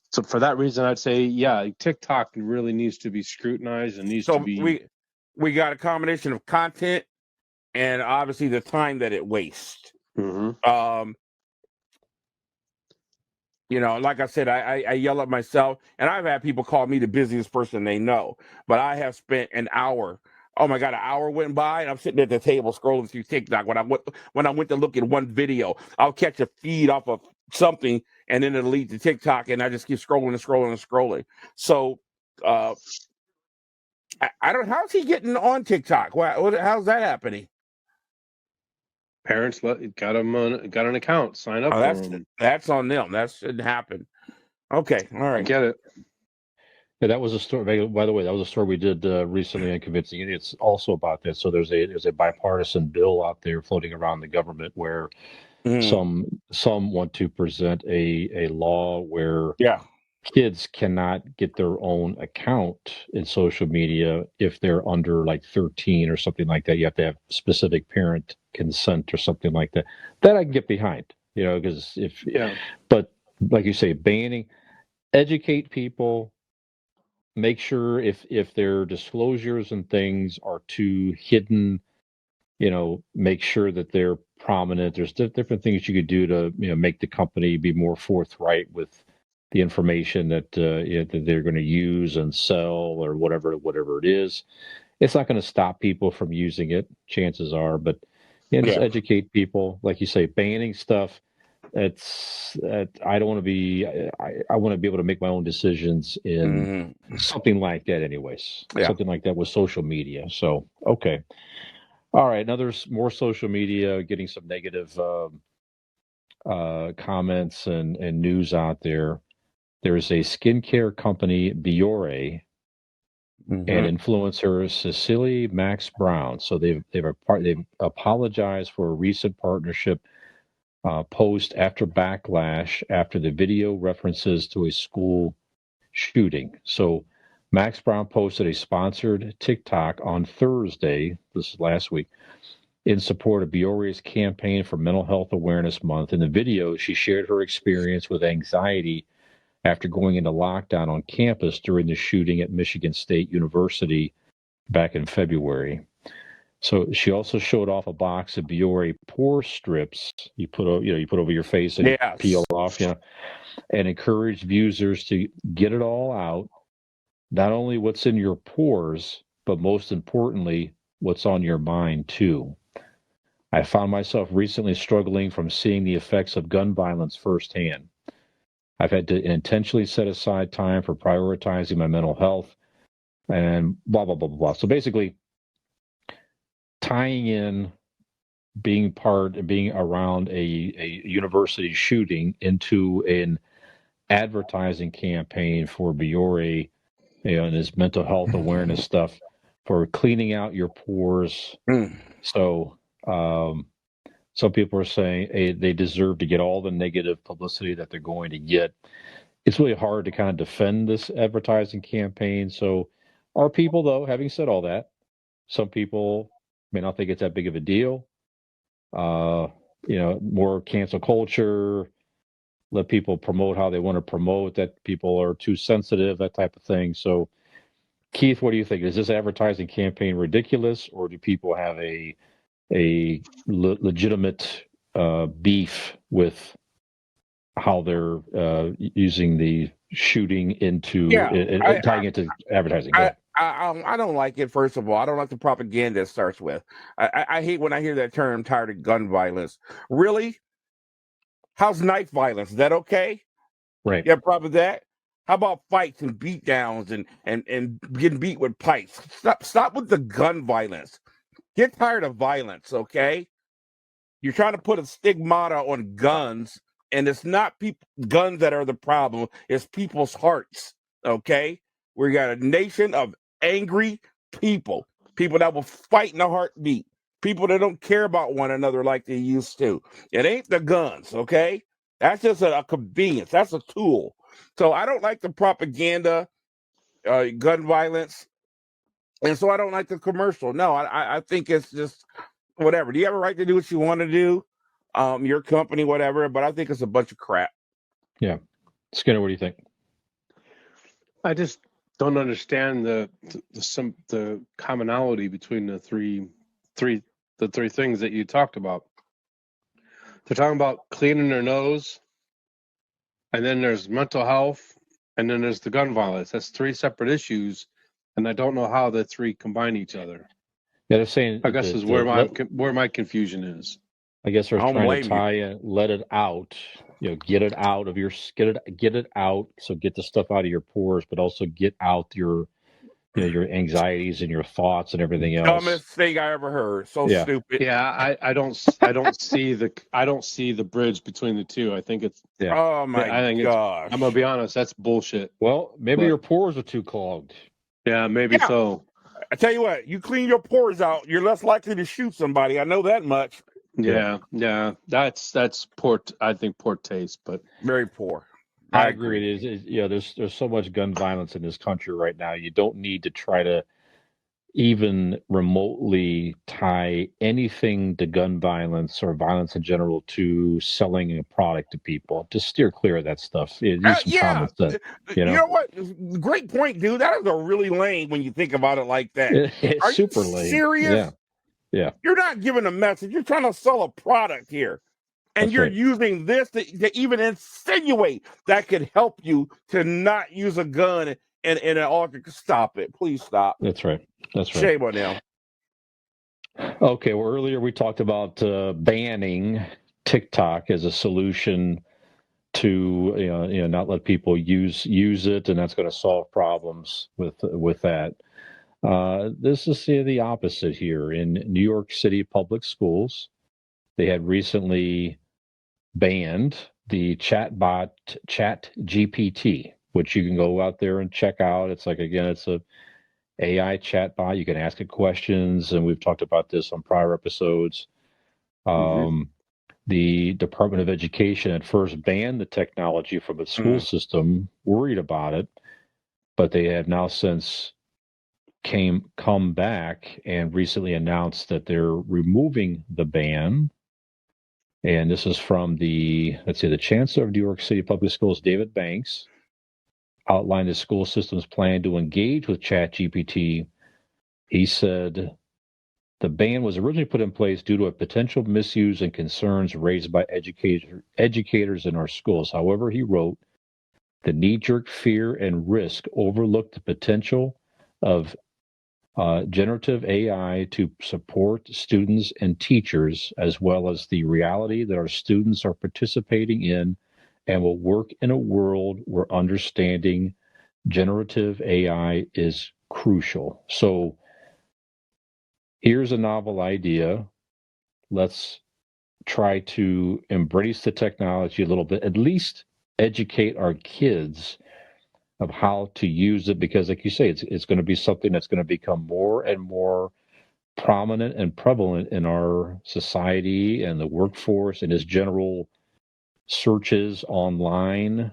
So for that reason, I'd say, yeah, TikTok really needs to be scrutinized and needs to be.
We got a combination of content and obviously the time that it wastes.
Mm-hmm.
You know, like I said, I yell at myself, and I've had people call me the busiest person they know, but I have spent an hour. Oh my God, an hour went by, and I'm sitting at the table scrolling through TikTok. When I went to look at one video, I'll catch a feed off of something, and then it'll lead to TikTok, and I just keep scrolling and scrolling and scrolling. So, I don't. How's he getting on TikTok? How's that happening?
Parents got an account, sign up for them.
That's on them. That shouldn't happen. Okay, all right.
I get it.
Yeah, that was a story. By the way, that was a story we did recently on Convincing Idiots. Also about this. So there's a bipartisan bill out there floating around the government where some want to present a law where kids cannot get their own account in social media if they're under like 13 or something like that. You have to have specific parent consent or something like that. That I can get behind, you know, because but like you say, banning, educate people, make sure if their disclosures and things are too hidden, you know, make sure that they're prominent. There's different things you could do to, you know, make the company be more forthright with the information that that they're going to use and sell or whatever it is. It's not going to stop people from using it, chances are, but just educate people. Like you say, banning stuff. I don't want to be. I want to be able to make my own decisions in something like that. Anyways, something like that with social media. So okay. All right, more social media, getting some negative comments and news out there. There's a skincare company, B.O.S.S, and influencer Cecily Max Brown. So they've apologized for a recent partnership post after backlash after the video references to a school shooting. So Max Brown posted a sponsored TikTok on Thursday, this is last week, in support of B.O.S.S campaign for Mental Health Awareness Month. In the video, she shared her experience with anxiety after going into lockdown on campus during the shooting at Michigan State University back in February. So she also showed off a box of B.O.S.S pore strips you put over your face and peel off, and encouraged users to get it all out, not only what's in your pores, but most importantly, what's on your mind too. I found myself recently struggling from seeing the effects of gun violence firsthand. I've had to intentionally set aside time for prioritizing my mental health and blah, blah, blah, blah, blah. So basically, tying in being around a university shooting into an advertising campaign for B.O.S.S, and his mental health awareness stuff for cleaning out your pores. So some people are saying they deserve to get all the negative publicity that they're going to get. It's really hard to kind of defend this advertising campaign. So our people, though, having said all that, some people may not think it's that big of a deal. More cancel culture, let people promote how they want to promote, that people are too sensitive, that type of thing. So, Keith, what do you think? Is this advertising campaign ridiculous, or do people have a legitimate beef with how they're using the shooting tying it to advertising?
I don't like it. First of all, I don't like the propaganda it starts with. I hate when I hear that term, tired of gun violence. Really? How's knife violence? Is that okay?
Right.
You have a problem with that? How about fights and beat downs and getting beat with pipes? Stop with the gun violence. Get tired of violence, okay? You're trying to put a stigmata on guns, and it's not guns that are the problem. It's people's hearts, okay? We got a nation of angry people that will fight in a heartbeat, people that don't care about one another like they used to. It ain't the guns, okay? That's just a convenience. That's a tool. So I don't like the propaganda, gun violence, and so I don't like the commercial. No, I think it's just whatever. Do you have a right to do what you want to do? Your company, whatever, but I think it's a bunch of crap.
Yeah. Skinner, what do you think?
I just don't understand the commonality between the three things that you talked about. They're talking about cleaning their nose, and then there's mental health, and then there's the gun violence. That's three separate issues, and I don't know how the three combine each other.
Yeah, they're saying.
I guess is where my confusion is.
I guess they're trying to tie it, let it out. Get it out of your get it out. So get the stuff out of your pores, but also get out your anxieties and your thoughts and everything else.
Dumbest thing I ever heard. So stupid.
Yeah, I don't see the bridge between the two. I think it's
Oh my gosh.
I'm gonna be honest, that's bullshit.
Well, maybe your pores are too clogged.
Yeah, maybe so.
I tell you what, you clean your pores out, you're less likely to shoot somebody. I know that much.
Yeah. That's poor. I think poor taste, but
very poor.
I agree. It is. There's so much gun violence in this country right now. You don't need to try to even remotely tie anything to gun violence or violence in general to selling a product to people. Just steer clear of that stuff. Use some common sense. You know
what? Great point, dude. That is a really lame when you think about it like that.
It's
Are
super
you
lame.
Serious?
Yeah.
You're not giving a message. You're trying to sell a product here. And
That's
you're
right.
using this to even insinuate that could help you to not use a gun in an altar. Stop it. Please stop.
That's right.
Shame on them.
Okay. Well, earlier we talked about banning TikTok as a solution to not let people use it, and that's going to solve problems with that. This is the opposite here in New York City public schools. They had recently banned the chatbot ChatGPT, which you can go out there and check out. It's like, again, it's a AI chatbot. You can ask it questions, and we've talked about this on prior episodes. The Department of Education at first banned the technology from its school system, worried about it, but they have now since come back and recently announced that they're removing the ban. And this is from the Chancellor of New York City Public Schools, David Banks, outlined the school system's plan to engage with ChatGPT. He said the ban was originally put in place due to a potential misuse and concerns raised by educators in our schools. However, he wrote, the knee-jerk fear and risk overlooked the potential of generative AI to support students and teachers, as well as the reality that our students are participating in and will work in a world where understanding generative AI is crucial. So here's a novel idea. Let's try to embrace the technology a little bit, at least educate our kids of how to use it, because like you say, it's going to be something that's going to become more and more prominent and prevalent in our society and the workforce and as general searches online.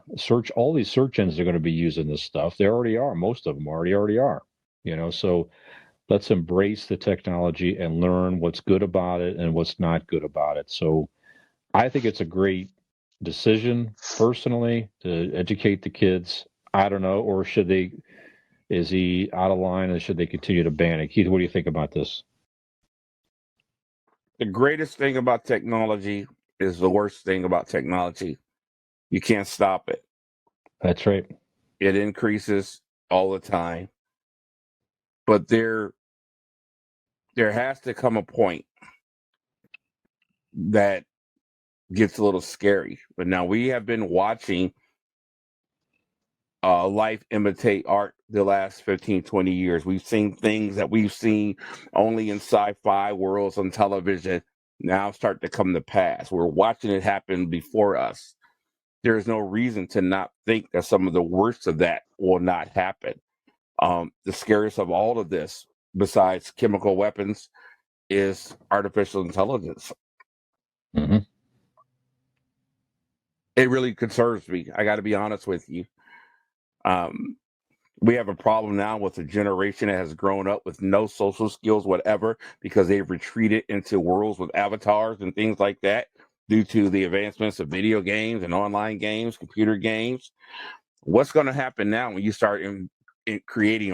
All these search engines are going to be using this stuff. They already are. Most of them already are. So let's embrace the technology and learn what's good about it and what's not good about it. So I think it's a great decision personally to educate the kids. I don't know, or is he out of line and should they continue to ban it? Keith, what do you think about this?
The greatest thing about technology is the worst thing about technology. You can't stop it.
That's right.
It increases all the time. But there has to come a point that gets a little scary. But now we have been watching life imitate art the last 15, 20 years. We've seen things that we've seen only in sci-fi worlds on television now start to come to pass. We're watching it happen before us. There is no reason to not think that some of the worst of that will not happen. The scariest of all of this, besides chemical weapons, is artificial intelligence.
Mm-hmm.
It really concerns me. I got to be honest with you. We have a problem now with a generation that has grown up with no social skills whatever because they've retreated into worlds with avatars and things like that due to the advancements of video games and online games, computer games. What's going to happen now when you start in creating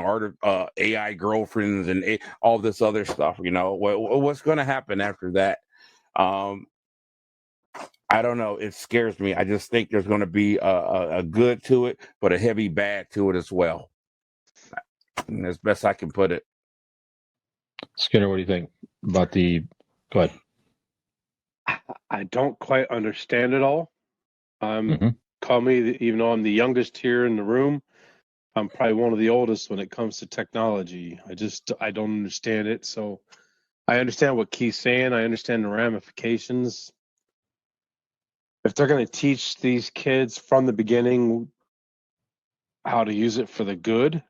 AI girlfriends and all this other stuff? What's going to happen after that? I don't know. It scares me. I just think there's going to be a good to it, but a heavy bad to it as well. And as best I can put it.
Skinner, what do you think about go ahead.
I don't quite understand it all. Call me, even though I'm the youngest here in the room, I'm probably one of the oldest when it comes to technology. I don't understand it. So I understand what Keith's saying. I understand the ramifications. If they're going to teach these kids from the beginning how to use it for the good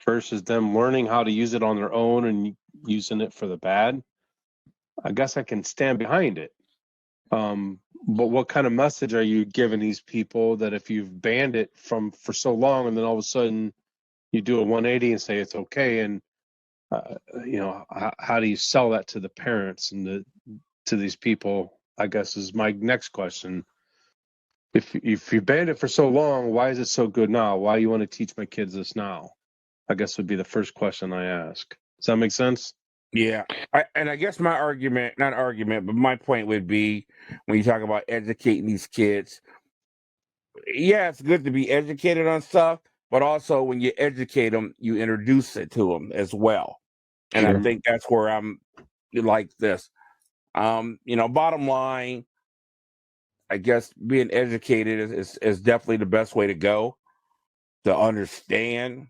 versus them learning how to use it on their own and using it for the bad, I guess I can stand behind it. But what kind of message are you giving these people that if you've banned it for so long and then all of a sudden you do a 180 and say it's okay, and how do you sell that to the parents and to these people? I guess is my next question. If you banned it for so long, why is it so good now? Why do you want to teach my kids this now? I guess would be the first question I ask. Does that make sense?
Yeah. I guess my my point would be when you talk about educating these kids, yeah, it's good to be educated on stuff, but also when you educate them, you introduce it to them as well. And I think that's where I'm like this. Bottom line, I guess being educated is definitely the best way to go to understand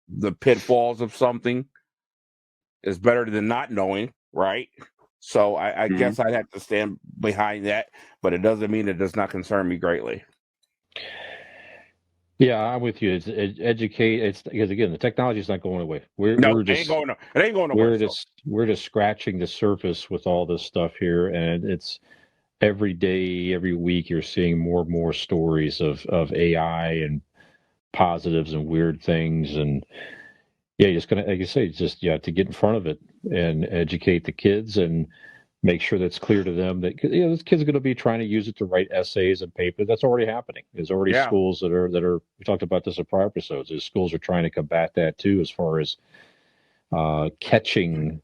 the pitfalls of something is better than not knowing, right? So I guess I'd have to stand behind that, but it doesn't mean it does not concern me greatly.
Yeah, I'm with you. It's educate. It's because again, the technology is not going away.
It ain't going nowhere.
We're just scratching the surface with all this stuff here, and it's every day, every week, you're seeing more and more stories of AI and positives and weird things, and yeah, you're just gonna, like you say, just you have to get in front of it and educate the kids and make sure that's clear to them that this kid's going to be trying to use it to write essays and papers. That's already happening. There's already schools that are. We talked about this in prior episodes. There's schools are trying to combat that too, as far as catching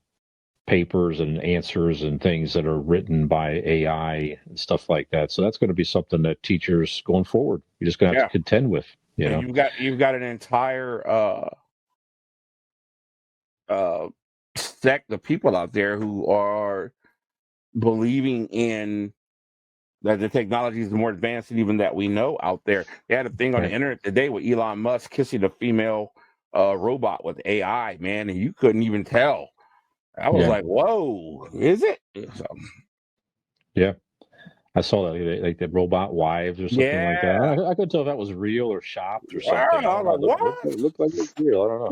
papers and answers and things that are written by AI and stuff like that. So that's going to be something that teachers going forward, you're just going to have to contend with. You know,
you've got an entire sect of people out there who are believing in that the technology is more advanced than even that we know out there. They had a thing on the internet today with Elon Musk kissing a female robot with AI, man, and you couldn't even tell. I was like, "Whoa, is it?" So,
yeah, I saw that like the robot wives or something like that. I couldn't tell if that was real or shopped or something.
I was like, "What?"
Looked like it's real. I don't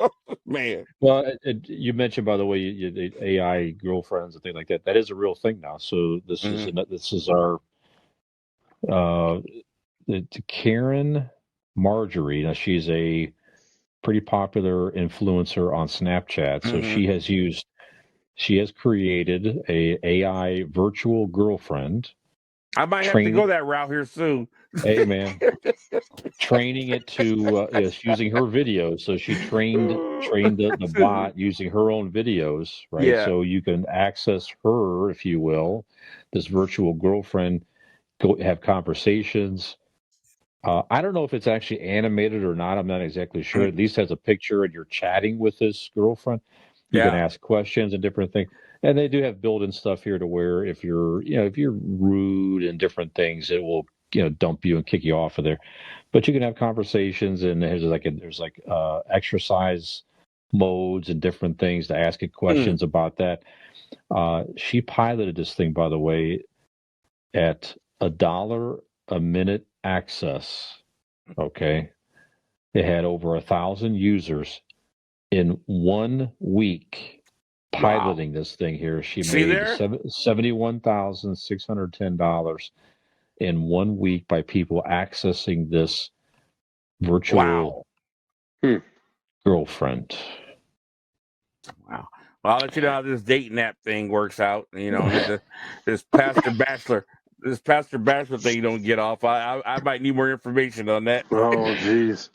know.
Man.
Well, you mentioned, by the way, the AI girlfriends and things like that. That is a real thing now. So this is our Karen Marjorie. Now she's a pretty popular influencer on Snapchat. So she has created a AI virtual girlfriend.
I might have to go that route here soon.
Hey, man. Training it to using her videos. So she trained the bot using her own videos, right?
Yeah.
So you can access her, if you will, this virtual girlfriend, go have conversations. I don't know if it's actually animated or not. I'm not exactly sure. At least has a picture and you're chatting with this girlfriend. You can ask questions and different things. And they do have built-in stuff here to where if you're rude and different things, it will, dump you and kick you off of there. But you can have conversations, and there's exercise modes and different things to ask it questions about that. She piloted this thing, by the way, at $1 a minute access. Okay. It had over 1,000 users in 1 week. Piloting this thing here, she made $71,610 in 1 week by people accessing this virtual girlfriend.
Wow. Well, I'll let you know how this dating app thing works out. This Pastor Bachelor thing you don't get off. I might need more information on that.
Oh, jeez.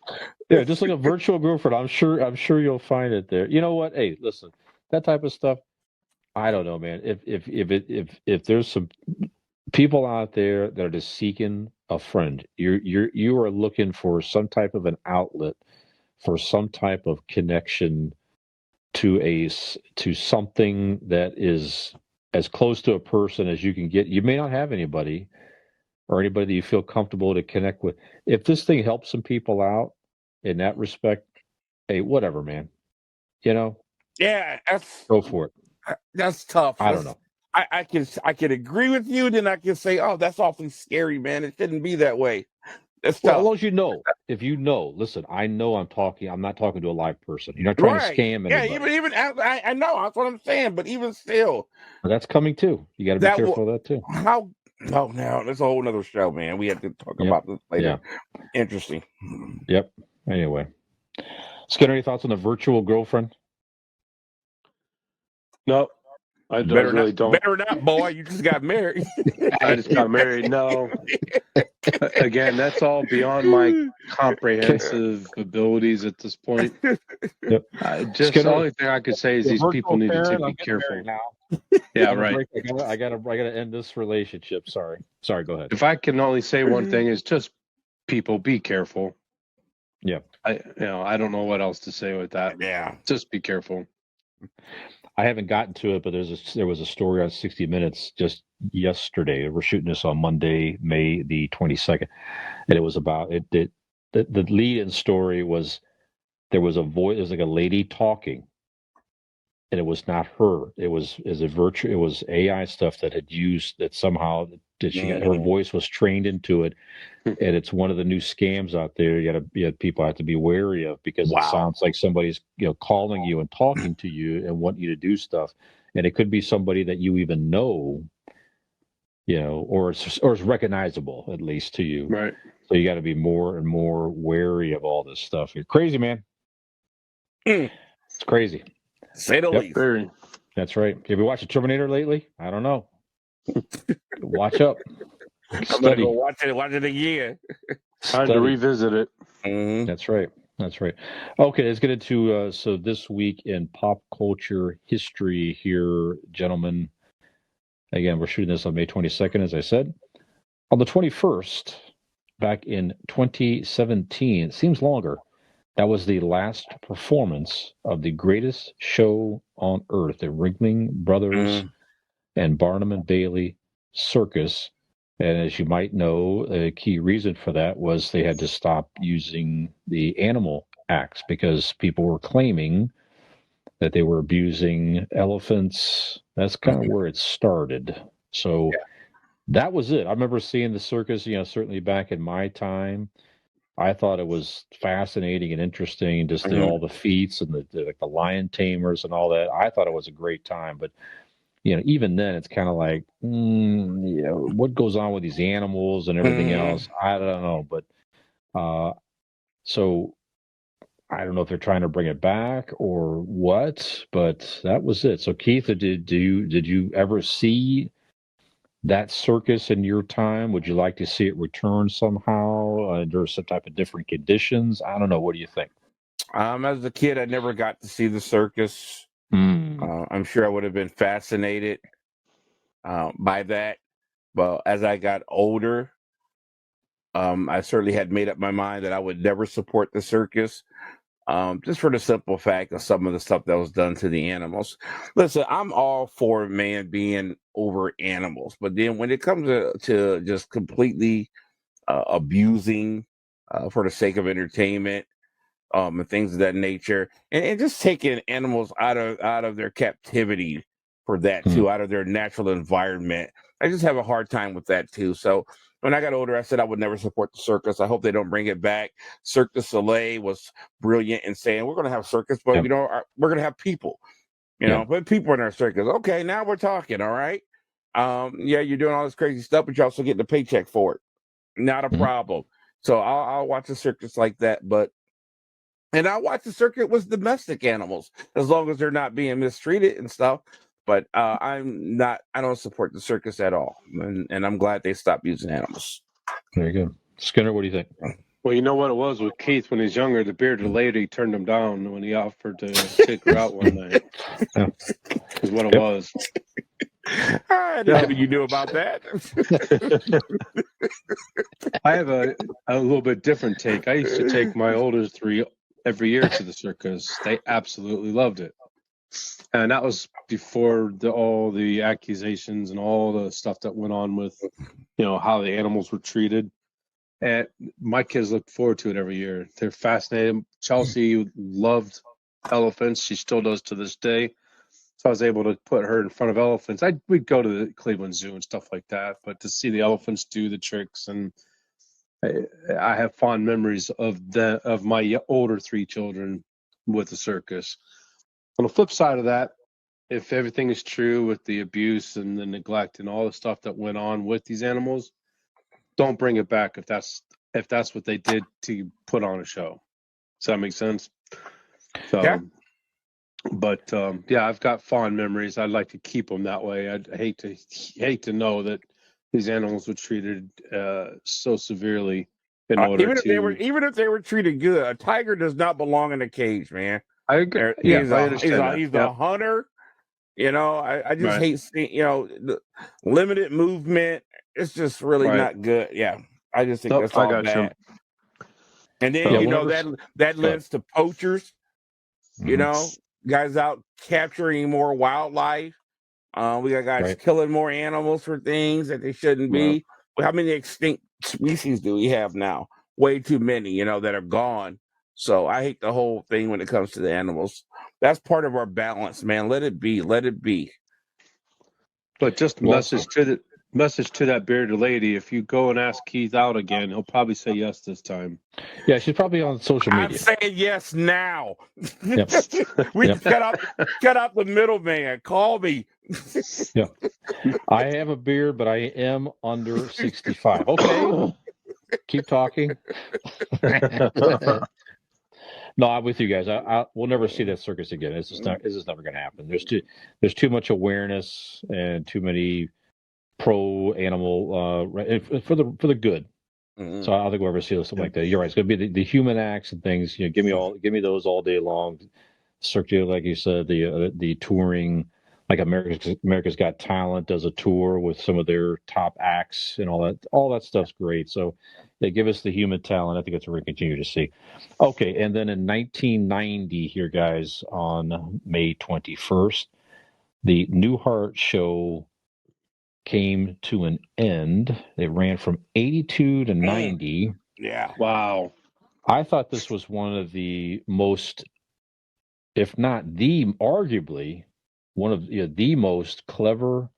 Yeah, just like a virtual girlfriend. I'm sure you'll find it there. You know what? Hey, listen, that type of stuff. I don't know, man. If there's some people out there that are just seeking a friend, you are looking for some type of an outlet, for some type of connection to something that is as close to a person as you can get. You may not have anybody or anybody that you feel comfortable to connect with. If this thing helps some people out in that respect, hey, whatever, man.
Yeah,
go for it.
That's tough.
I don't know.
I can agree with you, then I can say, oh, that's awfully scary, man. It shouldn't be that way. That's tough.
Well, as long as if you know, listen, I know I'm not talking to a live person. You're not trying to scam anybody.
Yeah, even I know, that's what I'm saying, but even still.
But that's coming too. You got to be careful of that too.
Now that's a whole nother show, man. We have to talk about this later. Yeah. Interesting.
Yep. Anyway. Skinner, any thoughts on the virtual girlfriend?
No, I really don't.
Better not, boy. You just got married.
I just got married. No. Again, that's all beyond my comprehensive abilities at this point.
Yep.
The only thing I could say is these people need to be careful.
Now.
Yeah, right.
I gotta end this relationship. Sorry, go ahead.
If I can only say one thing, is just people be careful.
Yeah.
I don't know what else to say with that.
Yeah.
Just be careful.
I haven't gotten to it, but there was a story on 60 Minutes just yesterday. We're shooting this on Monday, May the 22nd, and it was about it. The lead-in story was there was a voice, it was like a lady talking, and it was not her. It was AI stuff that had used that somehow that she got, her voice was trained into it. And it's one of the new scams out there. People have to be wary of, because it sounds like somebody's calling you and talking to you and want you to do stuff, and it could be somebody that you even know, or it's recognizable at least to you.
Right.
So you got to be more and more wary of all this stuff. You're crazy, man. It's crazy.
Say the least.
Very.
That's right. Have you watched The Terminator lately? I don't know. Watch up.
I'm gonna go watch it again.
Time to revisit it.
Mm-hmm.
That's right. Okay, let's get into so this week in pop culture history here, gentlemen. Again, we're shooting this on May 22nd, as I said. On the 21st, back in 2017, it seems longer, that was the last performance of the greatest show on earth, the Ringling Brothers and Barnum and Bailey Circus. And as you might know, a key reason for that was they had to stop using the animal acts because people were claiming that they were abusing elephants. That's kind of where it started. So that was it. I remember seeing the circus, certainly back in my time. I thought it was fascinating and interesting, just all the feats and the lion tamers and all that. I thought it was a great time, but even then, it's kind of like, what goes on with these animals and everything else? I don't know, but so I don't know if they're trying to bring it back or what, but that was it. So Keith, did you ever see that circus in your time? Would you like to see it return somehow under some type of different conditions? I don't know. What do you think?
As a kid, I never got to see the circus. I'm sure I would have been fascinated by that. But as I got older, I certainly had made up my mind that I would never support the circus, just for the simple fact of some of the stuff that was done to the animals. Listen, I'm all for man being over animals, but then when it comes to just completely abusing for the sake of entertainment, and things of that nature, and just taking animals out of their captivity for that too, out of their natural environment. I just have a hard time with that too. So when I got older, I said I would never support the circus. I hope they don't bring it back. Cirque du Soleil was brilliant in saying we're going to have circus, but we're going to have people. Put people in our circus. Okay, now we're talking. All right. You're doing all this crazy stuff, but you're also getting a paycheck for it. Not a problem. So I'll watch a circus like that, and I watch the circuit with domestic animals as long as they're not being mistreated and stuff. But I don't support the circus at all. And I'm glad they stopped using animals.
Very good. Skinner, what do you think?
Well, you know what it was with Keith when he was younger? The bearded lady turned him down when he offered to take her out one night. Is what it was.
I didn't know you knew about that.
I have a little bit different take. I used to take my older three every year to the circus. They absolutely loved it. And that was before all the accusations and all the stuff that went on with, how the animals were treated. And my kids look forward to it every year. They're fascinated. Chelsea loved elephants. She still does to this day. So I was able to put her in front of elephants. We'd go to the Cleveland Zoo and stuff like that. But to see the elephants do the tricks, and I have fond memories of my older three children with the circus. On the flip side of that, if everything is true with the abuse and the neglect and all the stuff that went on with these animals, don't bring it back if that's what they did to put on a show. Does that make sense? So,
yeah.
But I've got fond memories. I'd like to keep them that way. I'd hate to know that these animals were treated so severely in order
even if they were treated good. A tiger does not belong in a cage, man.
I agree. He's
a hunter. I just hate seeing the limited movement. It's just really not good. Yeah, I just think that's all bad. And then that lends to poachers. Guys out capturing more wildlife. We got guys killing more animals for things that they shouldn't be. How many extinct species do we have now? Way too many, that are gone. So I hate the whole thing when it comes to the animals. That's part of our balance, man. Let it be. Let it be.
But just a
Well,
message to that bearded lady. If you go and ask Keith out again, he'll probably say yes this time.
yeah, she's probably on social
I'm
media.
saying yes now.
Yep.
We
Yep.
cut out the middleman. Call me.
Yeah. I have a beard, but I am under 65. Okay. Keep talking. No, I'm with you guys. We'll never see that circus again. It's just never going to happen. There's too much awareness and too many pro animal for the good.
Mhm.
So I don't think we'll ever see something like that. You're right. It's going to be the human acts and things. Give me those all day long. Circuit, like you said, the touring, like America's Got Talent does a tour with some of their top acts and all that. All that stuff's great. So they give us the human talent. I think that's what we continue to see. Okay, and then in 1990, here, guys, on May 21st, the Newhart Show came to an end. They ran from 82 to 90.
Yeah.
Wow.
I thought this was one of the most, if not arguably one of the most clever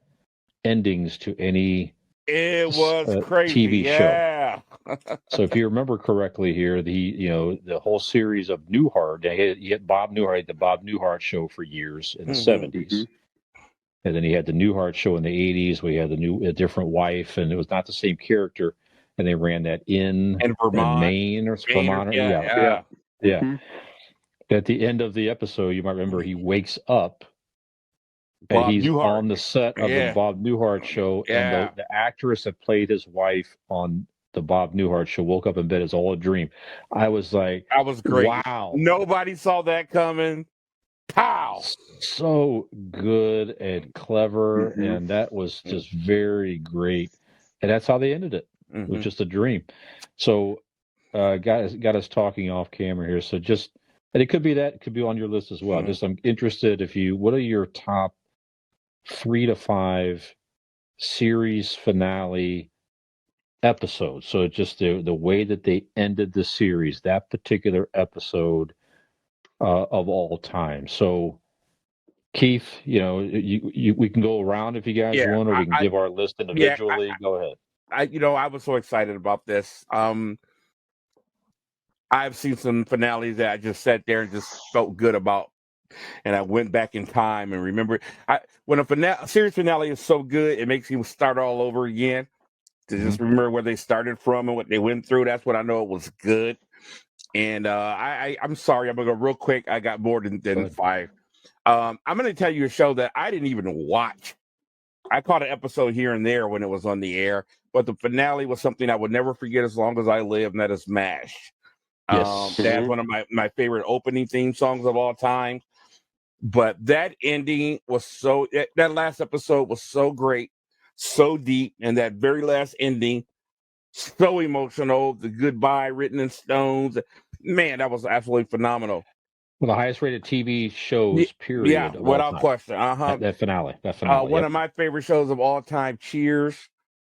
endings to any
It was crazy.
TV show.
Yeah.
So if you remember correctly here, the whole series of Newhart, you had Bob Newhart, the Bob Newhart Show for years in the 70s. And then he had the Newhart Show in the 80s where he had a different wife, and it was not the same character. And they ran that in
Vermont,
Maine or Vermont.
yeah.
Yeah. At the end of the episode, you might remember he wakes up and
Bob
he's
Newhart.
on the set of the Bob Newhart Show, and the actress that played his wife on the Bob Newhart Show woke up in bed. It's all a dream. I was like,
that was great.
Wow.
Nobody saw that coming. Pow.
So good and clever, and that was just very great. And that's how they ended it. It was just a dream. So got us talking off camera here. So and it could be it could be on your list as well. Just I'm interested what are your top 3 to 5 series finale episodes? So just the way that they ended the series, that particular episode of all time. So Keith, we can go around if you guys want, or we can give our list individually. Go ahead.
I was so excited about this. I've seen some finales that I just sat there and just felt good about, and I went back in time and remembered. When a series finale is so good, it makes you start all over again to just remember where they started from and what they went through. That's when I know it was good. And I'm sorry, I'm gonna go real quick. I got more than 5. I'm gonna tell you a show that I didn't even watch. I caught an episode here and there when it was on the air, but the finale was something I would never forget as long as I live, and that is MASH.
Yes.
That's one of my favorite opening theme songs of all time. But that ending was that last episode was so great, so deep, and that very last ending, so emotional. The goodbye written in stones. Man, that was absolutely phenomenal.
Well, the highest rated TV shows, period.
Yeah, without question.
That finale.
One of my favorite shows of all time, Cheers.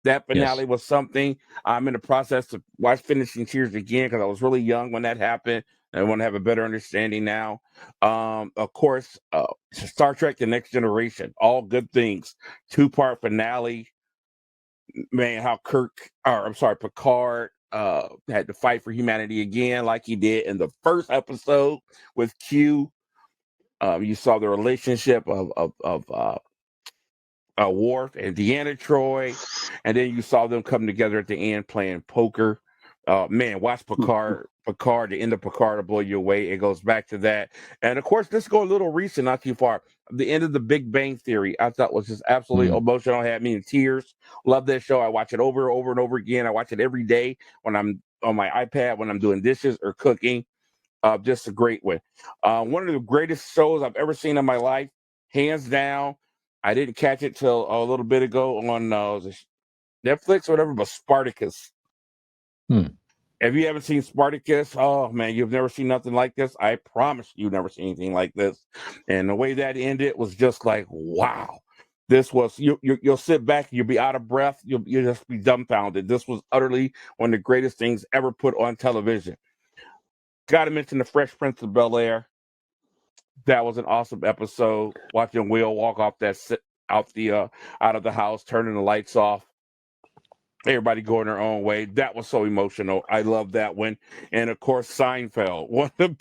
That finale was something. I'm in the process of finishing Cheers again because I was really young when that happened. And I want to have a better understanding now. Of course, Star Trek: The Next Generation. All good things. 2-part finale. Man, how Picard had to fight for humanity again, like he did in the first episode with Q. You saw the relationship of Worf and Deanna Troy, and then you saw them come together at the end playing poker. Man, watch Picard, the end of Picard to blow you away. It goes back to that. And of course, let's go a little recent, not too far. The end of the Big Bang Theory, I thought was just absolutely emotional. Had me in tears. Love that show. I watch it over and over again. I watch it every day when I'm on my iPad, when I'm doing dishes or cooking. Just a great one. One of the greatest shows I've ever seen in my life, hands down. I didn't catch it till a little bit ago on Netflix or whatever, but Spartacus. If you haven't seen Spartacus, oh man, you've never seen nothing like this. I promise you've never seen anything like this. And the way that ended was just like, wow. This was you'll sit back, you'll be out of breath, you'll just be dumbfounded. This was utterly one of the greatest things ever put on television. Got to mention the Fresh Prince of Bel-Air. That was an awesome episode. Watching Will walk off out of the house, turning the lights off. Everybody going their own way. That was so emotional. I love that one. And of course, Seinfeld. One of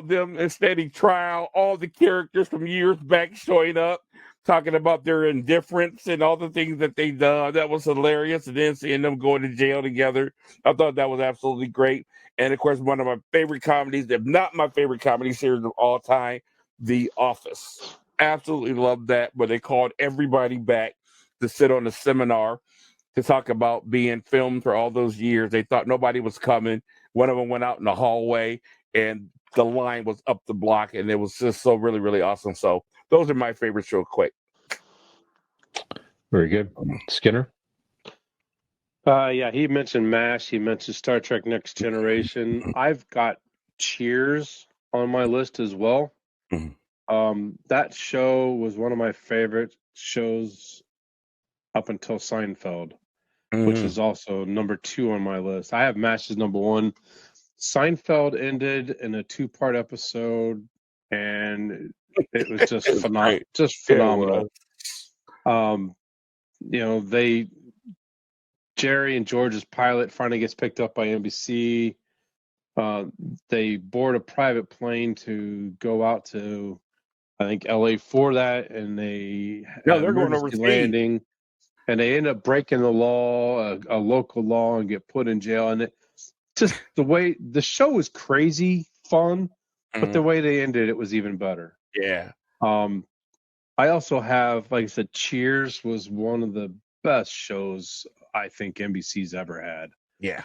them standing trial, all the characters from years back showing up, talking about their indifference and all the things that they done. That was hilarious. And then seeing them going to jail together. I thought that was absolutely great. And of course, one of my favorite comedies, if not my favorite comedy series of all time, The Office. Absolutely loved that. But they called everybody back to sit on a seminar to talk about being filmed for all those years. They thought nobody was coming. One of them went out in the hallway and the line was up the block, and it was just so really, really awesome. So those are my favorites real quick.
Very good. Skinner?
Yeah, he mentioned MASH. He mentioned Star Trek Next Generation. I've got Cheers on my list as well. That show was one of my favorite shows up until Seinfeld, which is also number 2 on my list. I have MASH as number 1. Seinfeld ended in a 2-part episode, and it was just phenomenal. Jerry and George's pilot finally gets picked up by NBC. They board a private plane to go out to, I think, LA for that, and
they're going overseas.
Landing, and they end up breaking the law, a local law, and get put in jail. And just the way the show was crazy fun, but the way they ended it was even better.
Yeah.
I also have, like I said, Cheers was one of the best shows I think NBC's ever had.
Yeah.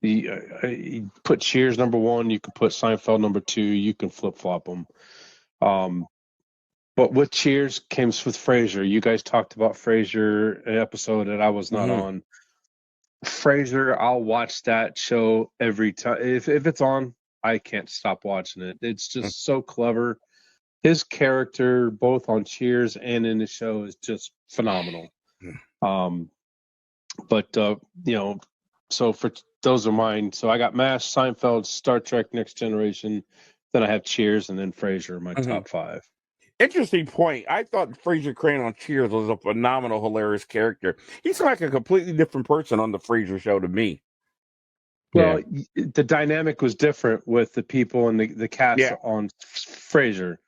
You put Cheers number 1, you could put Seinfeld number 2, you can flip-flop them. But with Cheers came with Frasier. You guys talked about Frasier, an episode that I was not on. Frasier, I'll watch that show every time. If it's on, I can't stop watching it. It's just so clever. His character, both on Cheers and in the show, is just phenomenal. So for those are mine. So I got MASH, Seinfeld, Star Trek Next Generation. Then I have Cheers, and then Frasier, my top 5.
Interesting point. I thought Frasier Crane on Cheers was a phenomenal, hilarious character. He's like a completely different person on the Frasier show to me.
Well, the dynamic was different with the people and the cast on Frasier.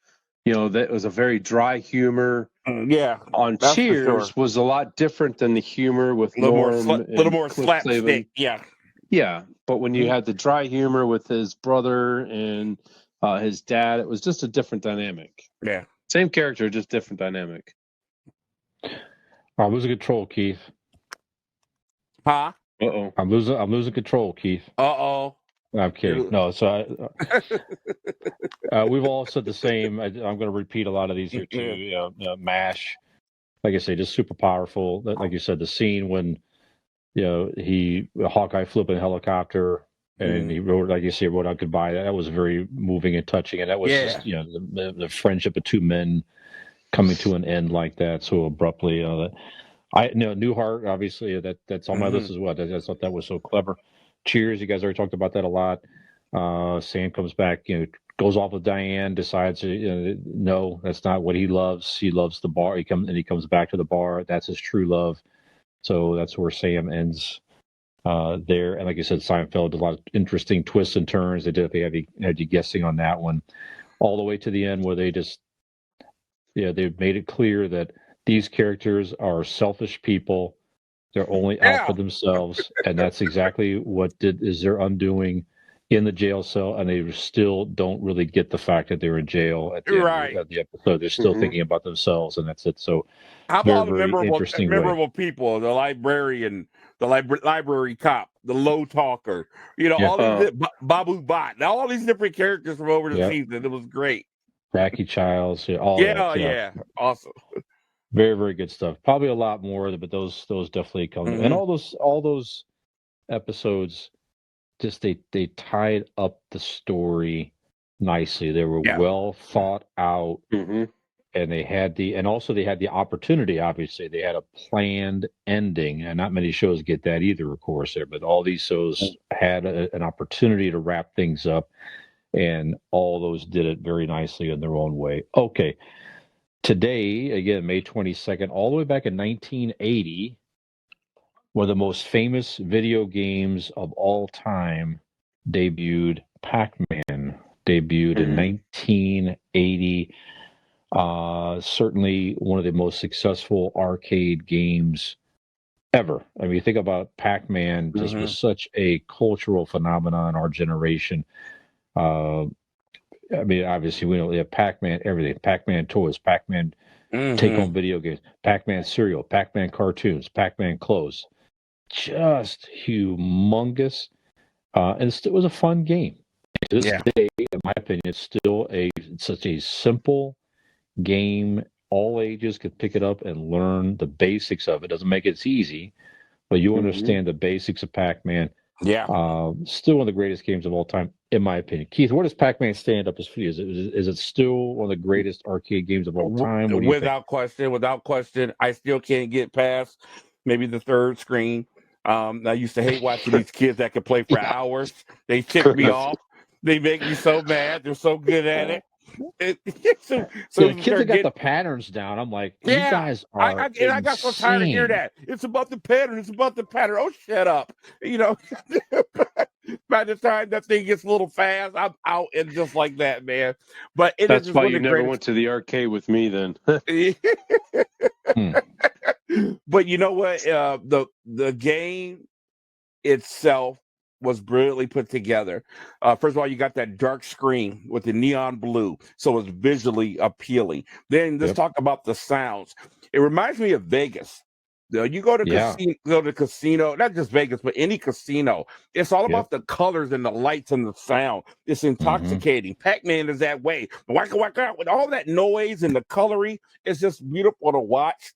That was a very dry humor. On Cheers was a lot different than the humor with Norm,
a little more slapstick.
Yeah. But when you had the dry humor with his brother and his dad, it was just a different dynamic.
Yeah.
Same character, just different dynamic.
I'm losing control, Keith.
Huh?
Uh-oh.
I'm losing control, Keith.
Uh-oh.
I'm kidding. No, so we've all said the same. I'm going to repeat a lot of these here too. MASH, like I say, just super powerful. Like you said, the scene when Hawkeye flipping a helicopter and he wrote out goodbye. That was very moving and touching, and that was just the friendship of two men coming to an end like that so abruptly. Newhart, obviously, that's on my list as well. I thought that was so clever. Cheers, you guys already talked about that a lot. Sam comes back, goes off with Diane, decides, no, that's not what he loves. He loves the bar. He comes back to the bar. That's his true love. So that's where Sam ends there. And like I said, Seinfeld did a lot of interesting twists and turns. They definitely had you guessing on that one, all the way to the end where they just, they made it clear that these characters are selfish people. They're only out for themselves, and that's exactly what is their undoing in the jail cell. And they still don't really get the fact that they're in jail at the end of the episode. They're still thinking about themselves, and that's it. So,
how about the memorable people? The librarian, the library cop, the low talker. All these Babu Bot, all these different characters from over the season. It was great.
Jackie Childs,
awesome.
Very, very good stuff. Probably a lot more, but those definitely come. And all those episodes, just they tied up the story nicely. They were well thought out. and they had the opportunity. Obviously, they had a planned ending, and not many shows get that either, of course. There, but all these shows had an opportunity to wrap things up, and all those did it very nicely in their own way. Okay, today again, May 22nd, all the way back in 1980, one of the most famous video games of all time debuted. Pac-Man debuted in 1980. Certainly one of the most successful arcade games ever. I mean, you think about Pac-Man, just was such a cultural phenomenon in our generation. I mean, obviously, we know Pac-Man, everything. Pac-Man toys, Pac-Man take-home video games, Pac-Man cereal, Pac-Man cartoons, Pac-Man clothes. Just humongous. And it was a fun game. To this day, in my opinion, it's still such a simple game. All ages could pick it up and learn the basics of it. Doesn't make it easy, but you understand the basics of Pac-Man.
Yeah.
Still one of the greatest games of all time, in my opinion. Keith, where does Pac-Man stand up as for you? Is it still one of the greatest arcade games of all time? What do you
Without question. I still can't get past maybe the third screen. I used to hate watching these kids that could play for hours. They tick me off. They make me so mad. They're so good at it.
So the kids that got the patterns down, I'm like, you guys are insane.
I got so tired of hearing that. It's about the pattern. It's about the pattern. Oh, shut up. You know, by the time that thing gets a little fast, I'm out and just like that, man. But
that's why you never went to the arcade with me then.
But you know what? The game itself was brilliantly put together. First of all, you got that dark screen with the neon blue, so it's visually appealing. Then let's talk about the sounds. It reminds me of Vegas. You go to casino, not just Vegas, but any casino. It's all about the colors and the lights and the sound. It's intoxicating. Pac-Man is that way. Waka waka, with all that noise and the coloring, it's just beautiful to watch.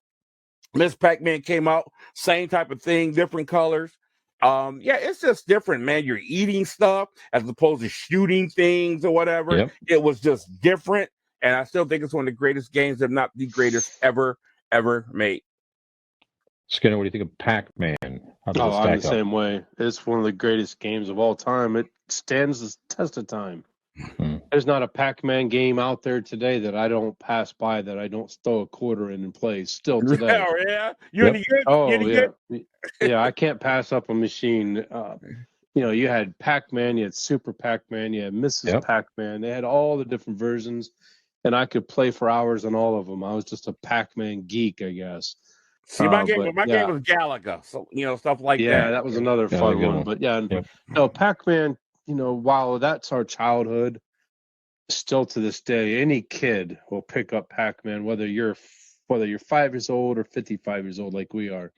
Miss Pac-Man came out, same type of thing, different colors. It's just different, man. You're eating stuff as opposed to shooting things or whatever. It was just different, and I still think it's one of the greatest games, if not the greatest ever made.
Skinner, what do you think of Pac-Man?
I'm the same way. It's one of the greatest games of all time. It stands the test of time. There's not a Pac-Man game out there today that I don't pass by, that I don't throw a quarter in and play still today.
Oh, yeah? You any good?
Yeah, I can't pass up a machine. You had Pac-Man, you had Super Pac-Man, you had Mrs. Pac-Man. They had all the different versions, and I could play for hours on all of them. I was just a Pac-Man geek, I guess.
See, my game was Galaga, so stuff like that.
Yeah, that was another fun one. But Pac-Man, while that's our childhood, still to this day, any kid will pick up Pac-Man, whether you're 5 years old or 55 years old like we are.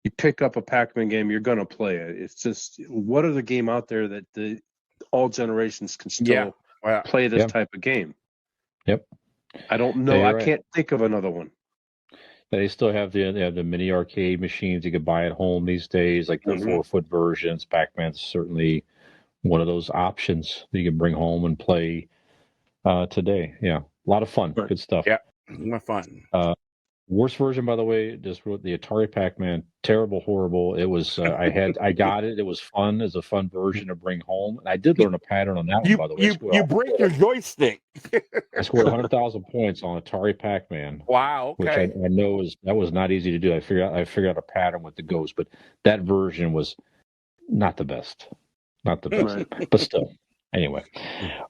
You pick up a Pac-Man game, you're gonna play it. It's just, what other game out there that all generations can still play this type of game? I don't know. I can't think of another one.
They still have the mini arcade machines you could buy at home these days, like the 4-foot versions. Pac-Man's certainly one of those options that you can bring home and play today. Yeah, a lot of fun. Good stuff.
Yeah, my fun.
Worst version, by the way, just wrote the Atari Pac-Man. Terrible, horrible. It was. I got it. It was fun as a fun version to bring home. And I did learn a pattern on that one, by the way.
You break your joystick.
I scored 100,000 points on Atari Pac-Man.
Wow. Okay.
Which I know that was not easy to do. I figured out a pattern with the ghost, but that version was not the best. Not the best, but still. Anyway,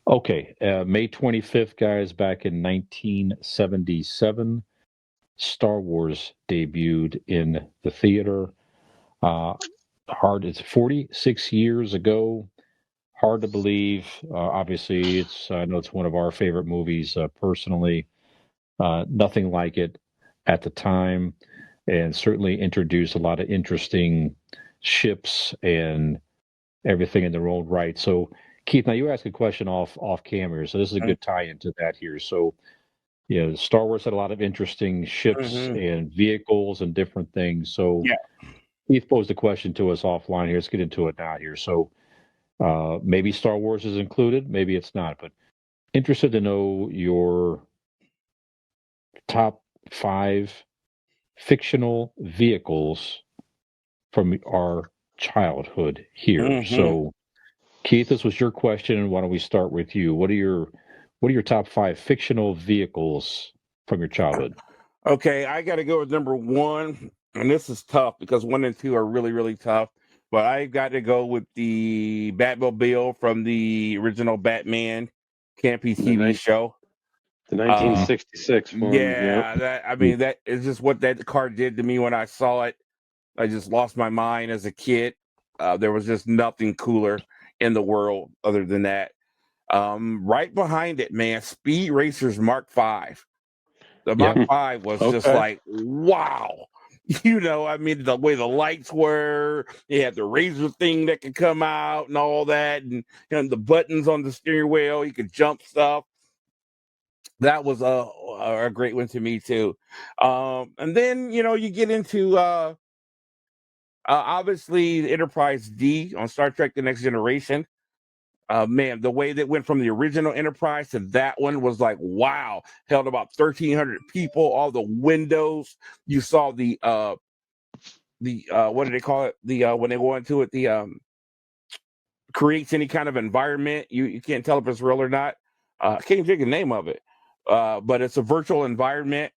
okay. May 25th, guys, back in 1977. Star Wars debuted in the theater. It's 46 years ago. Hard to believe. Obviously, I know it's one of our favorite movies personally. Nothing like it at the time, and certainly introduced a lot of interesting ships and everything in their own right. So, Keith, now you asked a question off camera, so this is a good tie-in to that here. So, Star Wars had a lot of interesting ships and vehicles and different things. So Keith posed a question to us offline here. Let's get into it now here. So maybe Star Wars is included, maybe it's not, but interested to know your top 5 fictional vehicles from our childhood here.
Mm-hmm.
So, Keith, this was your question. Why don't we start with you? What are your top 5 fictional vehicles from your childhood?
Okay, I got to go with number 1, and this is tough because 1 and 2 are really, really tough. But I got to go with the Batmobile from the original Batman Campy TV show.
The 1966 one.
Yeah, that is just what that car did to me when I saw it. I just lost my mind as a kid. There was just nothing cooler in the world other than that. Right behind it, man, Speed Racers Mark V. The Mark V was just like, wow. I mean, the way the lights were, you had the razor thing that could come out and all that, and the buttons on the steering wheel, you could jump stuff. That was a great one to me too. And then you get into obviously the Enterprise D on Star Trek: The Next Generation. Man, the way that went from the original Enterprise to that one was like, wow. Held about 1,300 people, all the windows. You saw the what do they call it? When they go into it, the creates any kind of environment. You can't tell if it's real or not. I can't think of the name of it. But it's a virtual environment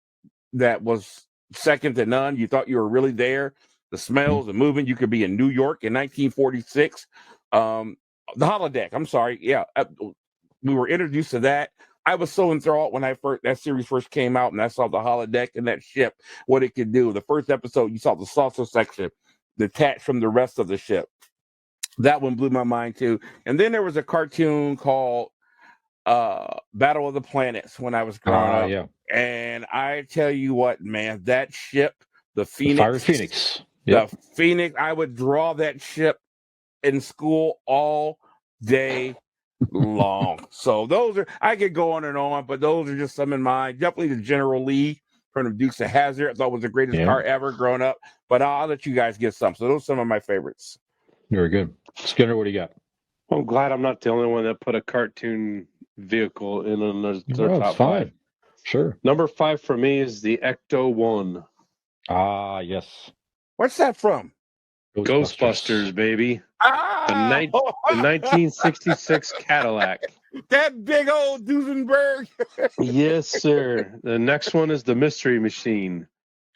that was second to none. You thought you were really there. The smells, the movement. You could be in New York in 1946. The holodeck. I'm sorry. Yeah, we were introduced to that. I was so enthralled when that series first came out, and I saw the holodeck and that ship, what it could do. The first episode, you saw the saucer section detached from the rest of the ship. That one blew my mind too. And then there was a cartoon called Battle of the Planets when I was growing up.
Yeah.
And I tell you what, man, that ship, the Phoenix,
Fire Phoenix. Yep.
The Phoenix, I would draw that ship in school all day long. So I could go on and on, but those are just some in mind. Definitely the General Lee from the Dukes of Hazzard. I thought was the greatest car ever growing up. But I'll let you guys get some. So those are some of my favorites.
Very good. Skinner, what do you got?
Well, I'm glad I'm not the only one that put a cartoon vehicle in their top 5.
Sure.
Number 5 for me is the Ecto-1.
Ah, yes.
What's that from?
Ghostbusters, baby.
Ah!
The 1966 Cadillac.
That big old Duesenberg.
Yes, sir. The next one is the Mystery Machine.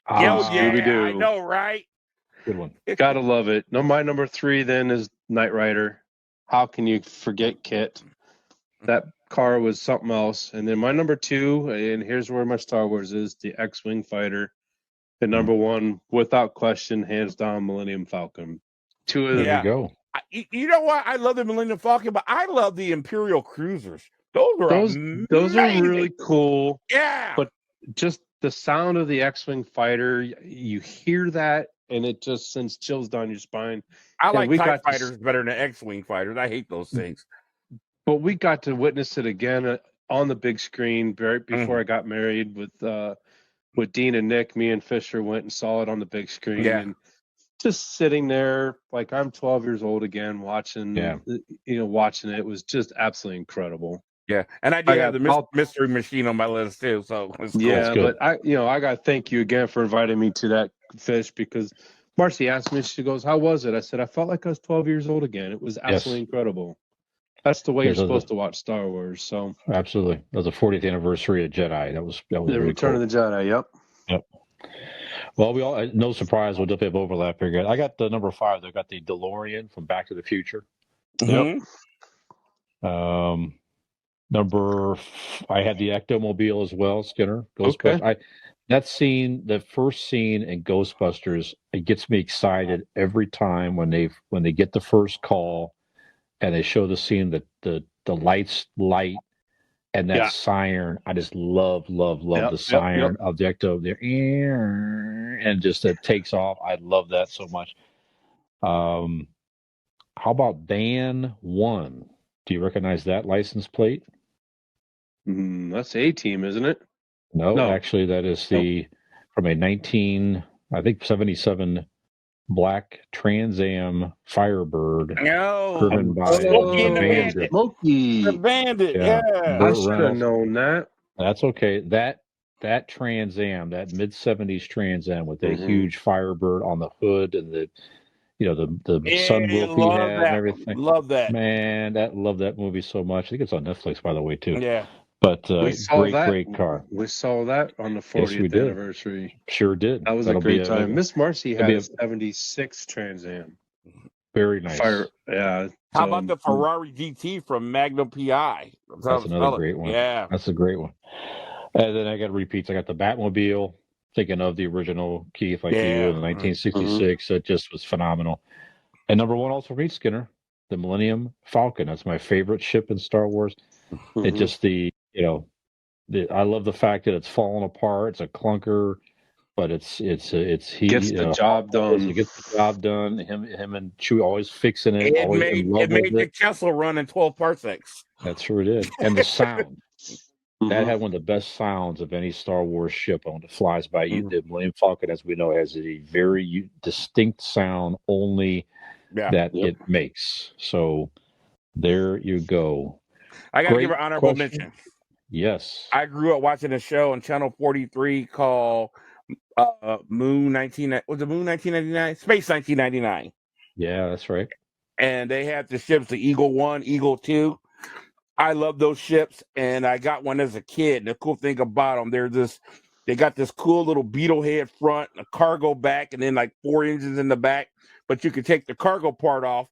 Yeah,
Scooby-Doo.
I know, right?
Good one.
Gotta love it. No, my number 3 then is Knight Rider. How can you forget Kit? That car was something else. And then my number 2, and here's where my Star Wars is, the X-Wing fighter. And number 1, without question, hands down, Millennium Falcon. 2 of them.
There you go.
You know what? I love the Millennium Falcon, but I love the Imperial cruisers. Those
are really cool.
Yeah.
But just the sound of the X-Wing fighter, you hear that, and it just sends chills down your spine.
I like TIE fighters better than X-Wing fighters. I hate those things.
But we got to witness it again on the big screen right before I got married with Dean and Nick. Me and Fisher went and saw it on the big screen.
Yeah.
And just sitting there, like I'm 12 years old again, watching it was just absolutely incredible.
Yeah, and I have the Mystery Machine on my list too. So it's cool.
Yeah, but I got to thank you again for inviting me to that, Fish, because Marcy asked me, she goes, "How was it?" I said, "I felt like I was 12 years old again. It was absolutely incredible." That's the way you're supposed to watch Star Wars. So
absolutely, that was the 40th anniversary of Jedi. That was
the
really
Return
cool.
of the Jedi.
Yep. Well, we all no surprise. We'll definitely have overlap here. I got the number 5. I got the DeLorean from Back to the Future.
Mm-hmm.
Yep. I had the Ectomobile as well, Skinner. Ghostbusters.
Okay.
That scene, the first scene in Ghostbusters, it gets me excited every time when they get the first call and they show the scene that the lights light and that siren. I just love the siren of the Ecto there, and just it takes off. I love that so much. How about Van 1? Do you recognize that license plate?
That's A-Team, isn't it?
No, actually, that is from a 1977 black Trans Am Firebird driven by
Smokey
the Bandit.
Smokey.
The Bandit, yeah.
I should have known that.
That's okay. That that Trans Am, that mid '70s Trans Am with that
Mhm.
huge Firebird on the hood and the the
Yeah,
sunroof he
love
had and
that.
everything.
Love that.
Man, love that movie so much. I think it's on Netflix, by the way, too.
Yeah.
But
We saw
great,
that.
great car.
We saw that on the
Yes, we
40th
did.
anniversary.
Sure did.
That was
That'll
a great
be
time. Miss Marcy
that'll
had
be
a 76 Trans Am.
very nice.
Yeah.
How about the Ferrari GT from Magnum PI?
That's another great one.
Yeah.
That's a great one. And then I got repeats. I got the Batmobile, thinking of the original Keith, like you, in the 1966. That just was phenomenal. And number one also for me, Skinner, the Millennium Falcon. That's my favorite ship in Star Wars. It just I love the fact that it's falling apart. It's a clunker, but he
gets the job done.
He gets the job done. Him and Chewie always fixing it.
It
Always in love
made
with
the
it.
Kessel run in 12 parsecs.
That sure did. And the sound. That had one of the best sounds of any Star Wars ship on it flies by. The Millennium Falcon, as we know, has a very distinct sound only that it makes. So there you go.
I got to give an honorable mention.
Yes.
I grew up watching a show on Channel 43 called Moon 1999? Space 1999.
Yeah, that's right.
And they had the ships, the Eagle 1, Eagle 2. I love those ships, and I got one as a kid. And the cool thing about them, they got this cool little beetle head front, a cargo back, and then like 4 engines in the back. But you could take the cargo part off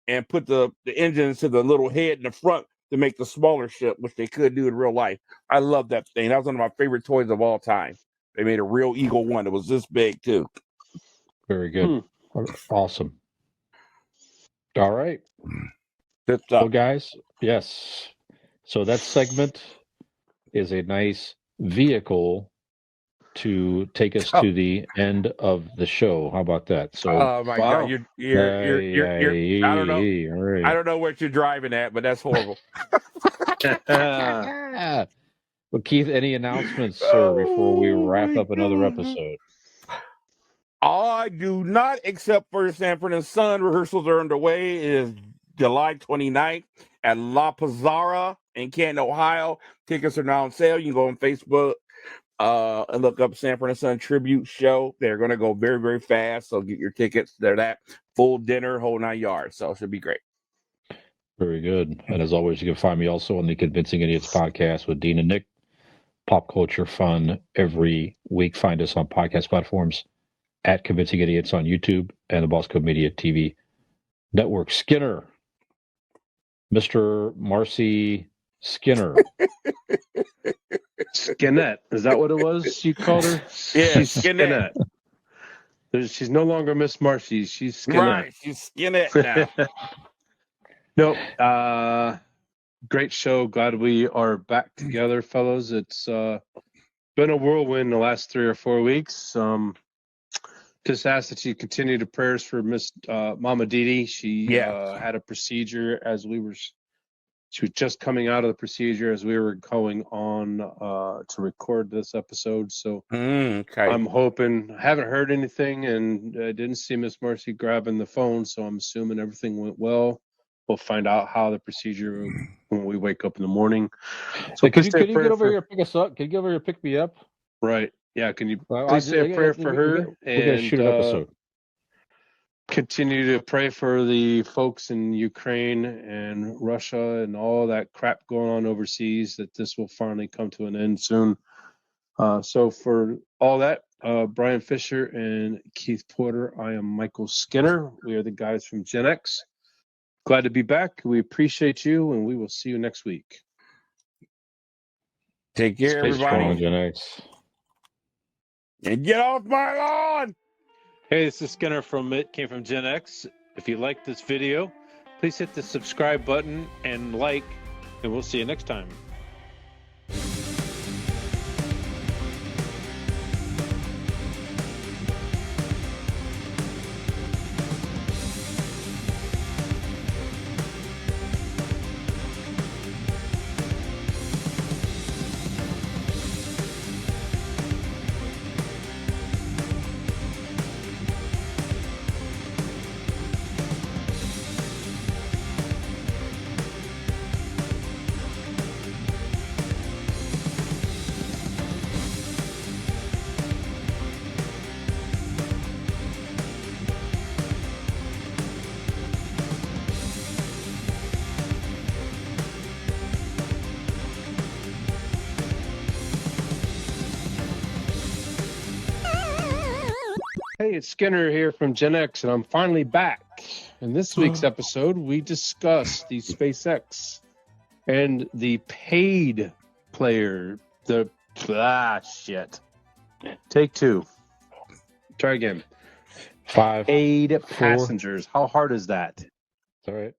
and put the engines to the little head in the front to make the smaller ship, which they could do in real life. I love that thing. That was one of my favorite toys of all time. They made a real Eagle 1. It was this big, too.
Very good. Awesome. All right.
Good stuff.
Well, guys, yes. So that segment is a nice vehicle to take us to the end of the show. How about that? So,
oh my God, you're I don't know.
Right.
I don't know what you're driving at, but that's horrible.
Well, Keith, any announcements, sir, before we wrap up another episode?
I do not, except for Sanford and Son. Rehearsals are underway. It is July 29th at La Pizzara in Canton, Ohio. Tickets are now on sale. You can go on Facebook and look up Sanford and Son Tribute Show. They're going to go very, very fast. So get your tickets. They're that full dinner, whole 9 yards. So it should be great.
Very good. And as always, you can find me also on the Convincing Idiots podcast with Dean and Nick. Pop culture fun every week. Find us on podcast platforms at Convincing Idiots on YouTube and the Boss Code Media TV network. Skinner, Mr. Marcy Skinner.
Skinette. Is that what it was you called her?
Yeah,
she's Skinette. She's no longer Miss Marcy. She's Skinette.
Right, she's Skinette now.
Nope. Great show. Glad we are back together, fellows. It's been a whirlwind the last 3 or 4 weeks. Just ask that you continue the prayers for Miss Mama Didi. She had a procedure she was just coming out of the procedure as we were going on to record this episode. So I'm hoping, haven't heard anything, and didn't see Miss Marcy grabbing the phone, so I'm assuming everything went well. We'll find out how the procedure when we wake up in the morning. So
can you get over here and pick us up? Can you get over here and pick me up?
Right. Yeah. Can you please say a prayer for her?
We're going to shoot an episode.
Continue to pray for the folks in Ukraine and Russia and all that crap going on overseas, that this will finally come to an end soon. So for all that, Brian Fisher and Keith Porter, I am Michael Skinner. We are the guys from GenX. Glad to be back. We appreciate you, and we will see you next week.
Take care, everybody.
GenX.
And get off my lawn!
Hey, this is Skinner from ItCameFromGenX. If you like this video, please hit the subscribe button and like, and we'll see you next time. it's Skinner here from GenX, and I'm finally back. In this week's episode, we discuss the SpaceX and the paid player. Shit. Take two. Try again.
5.
Paid
4.
passengers. How hard is that?
It's all right.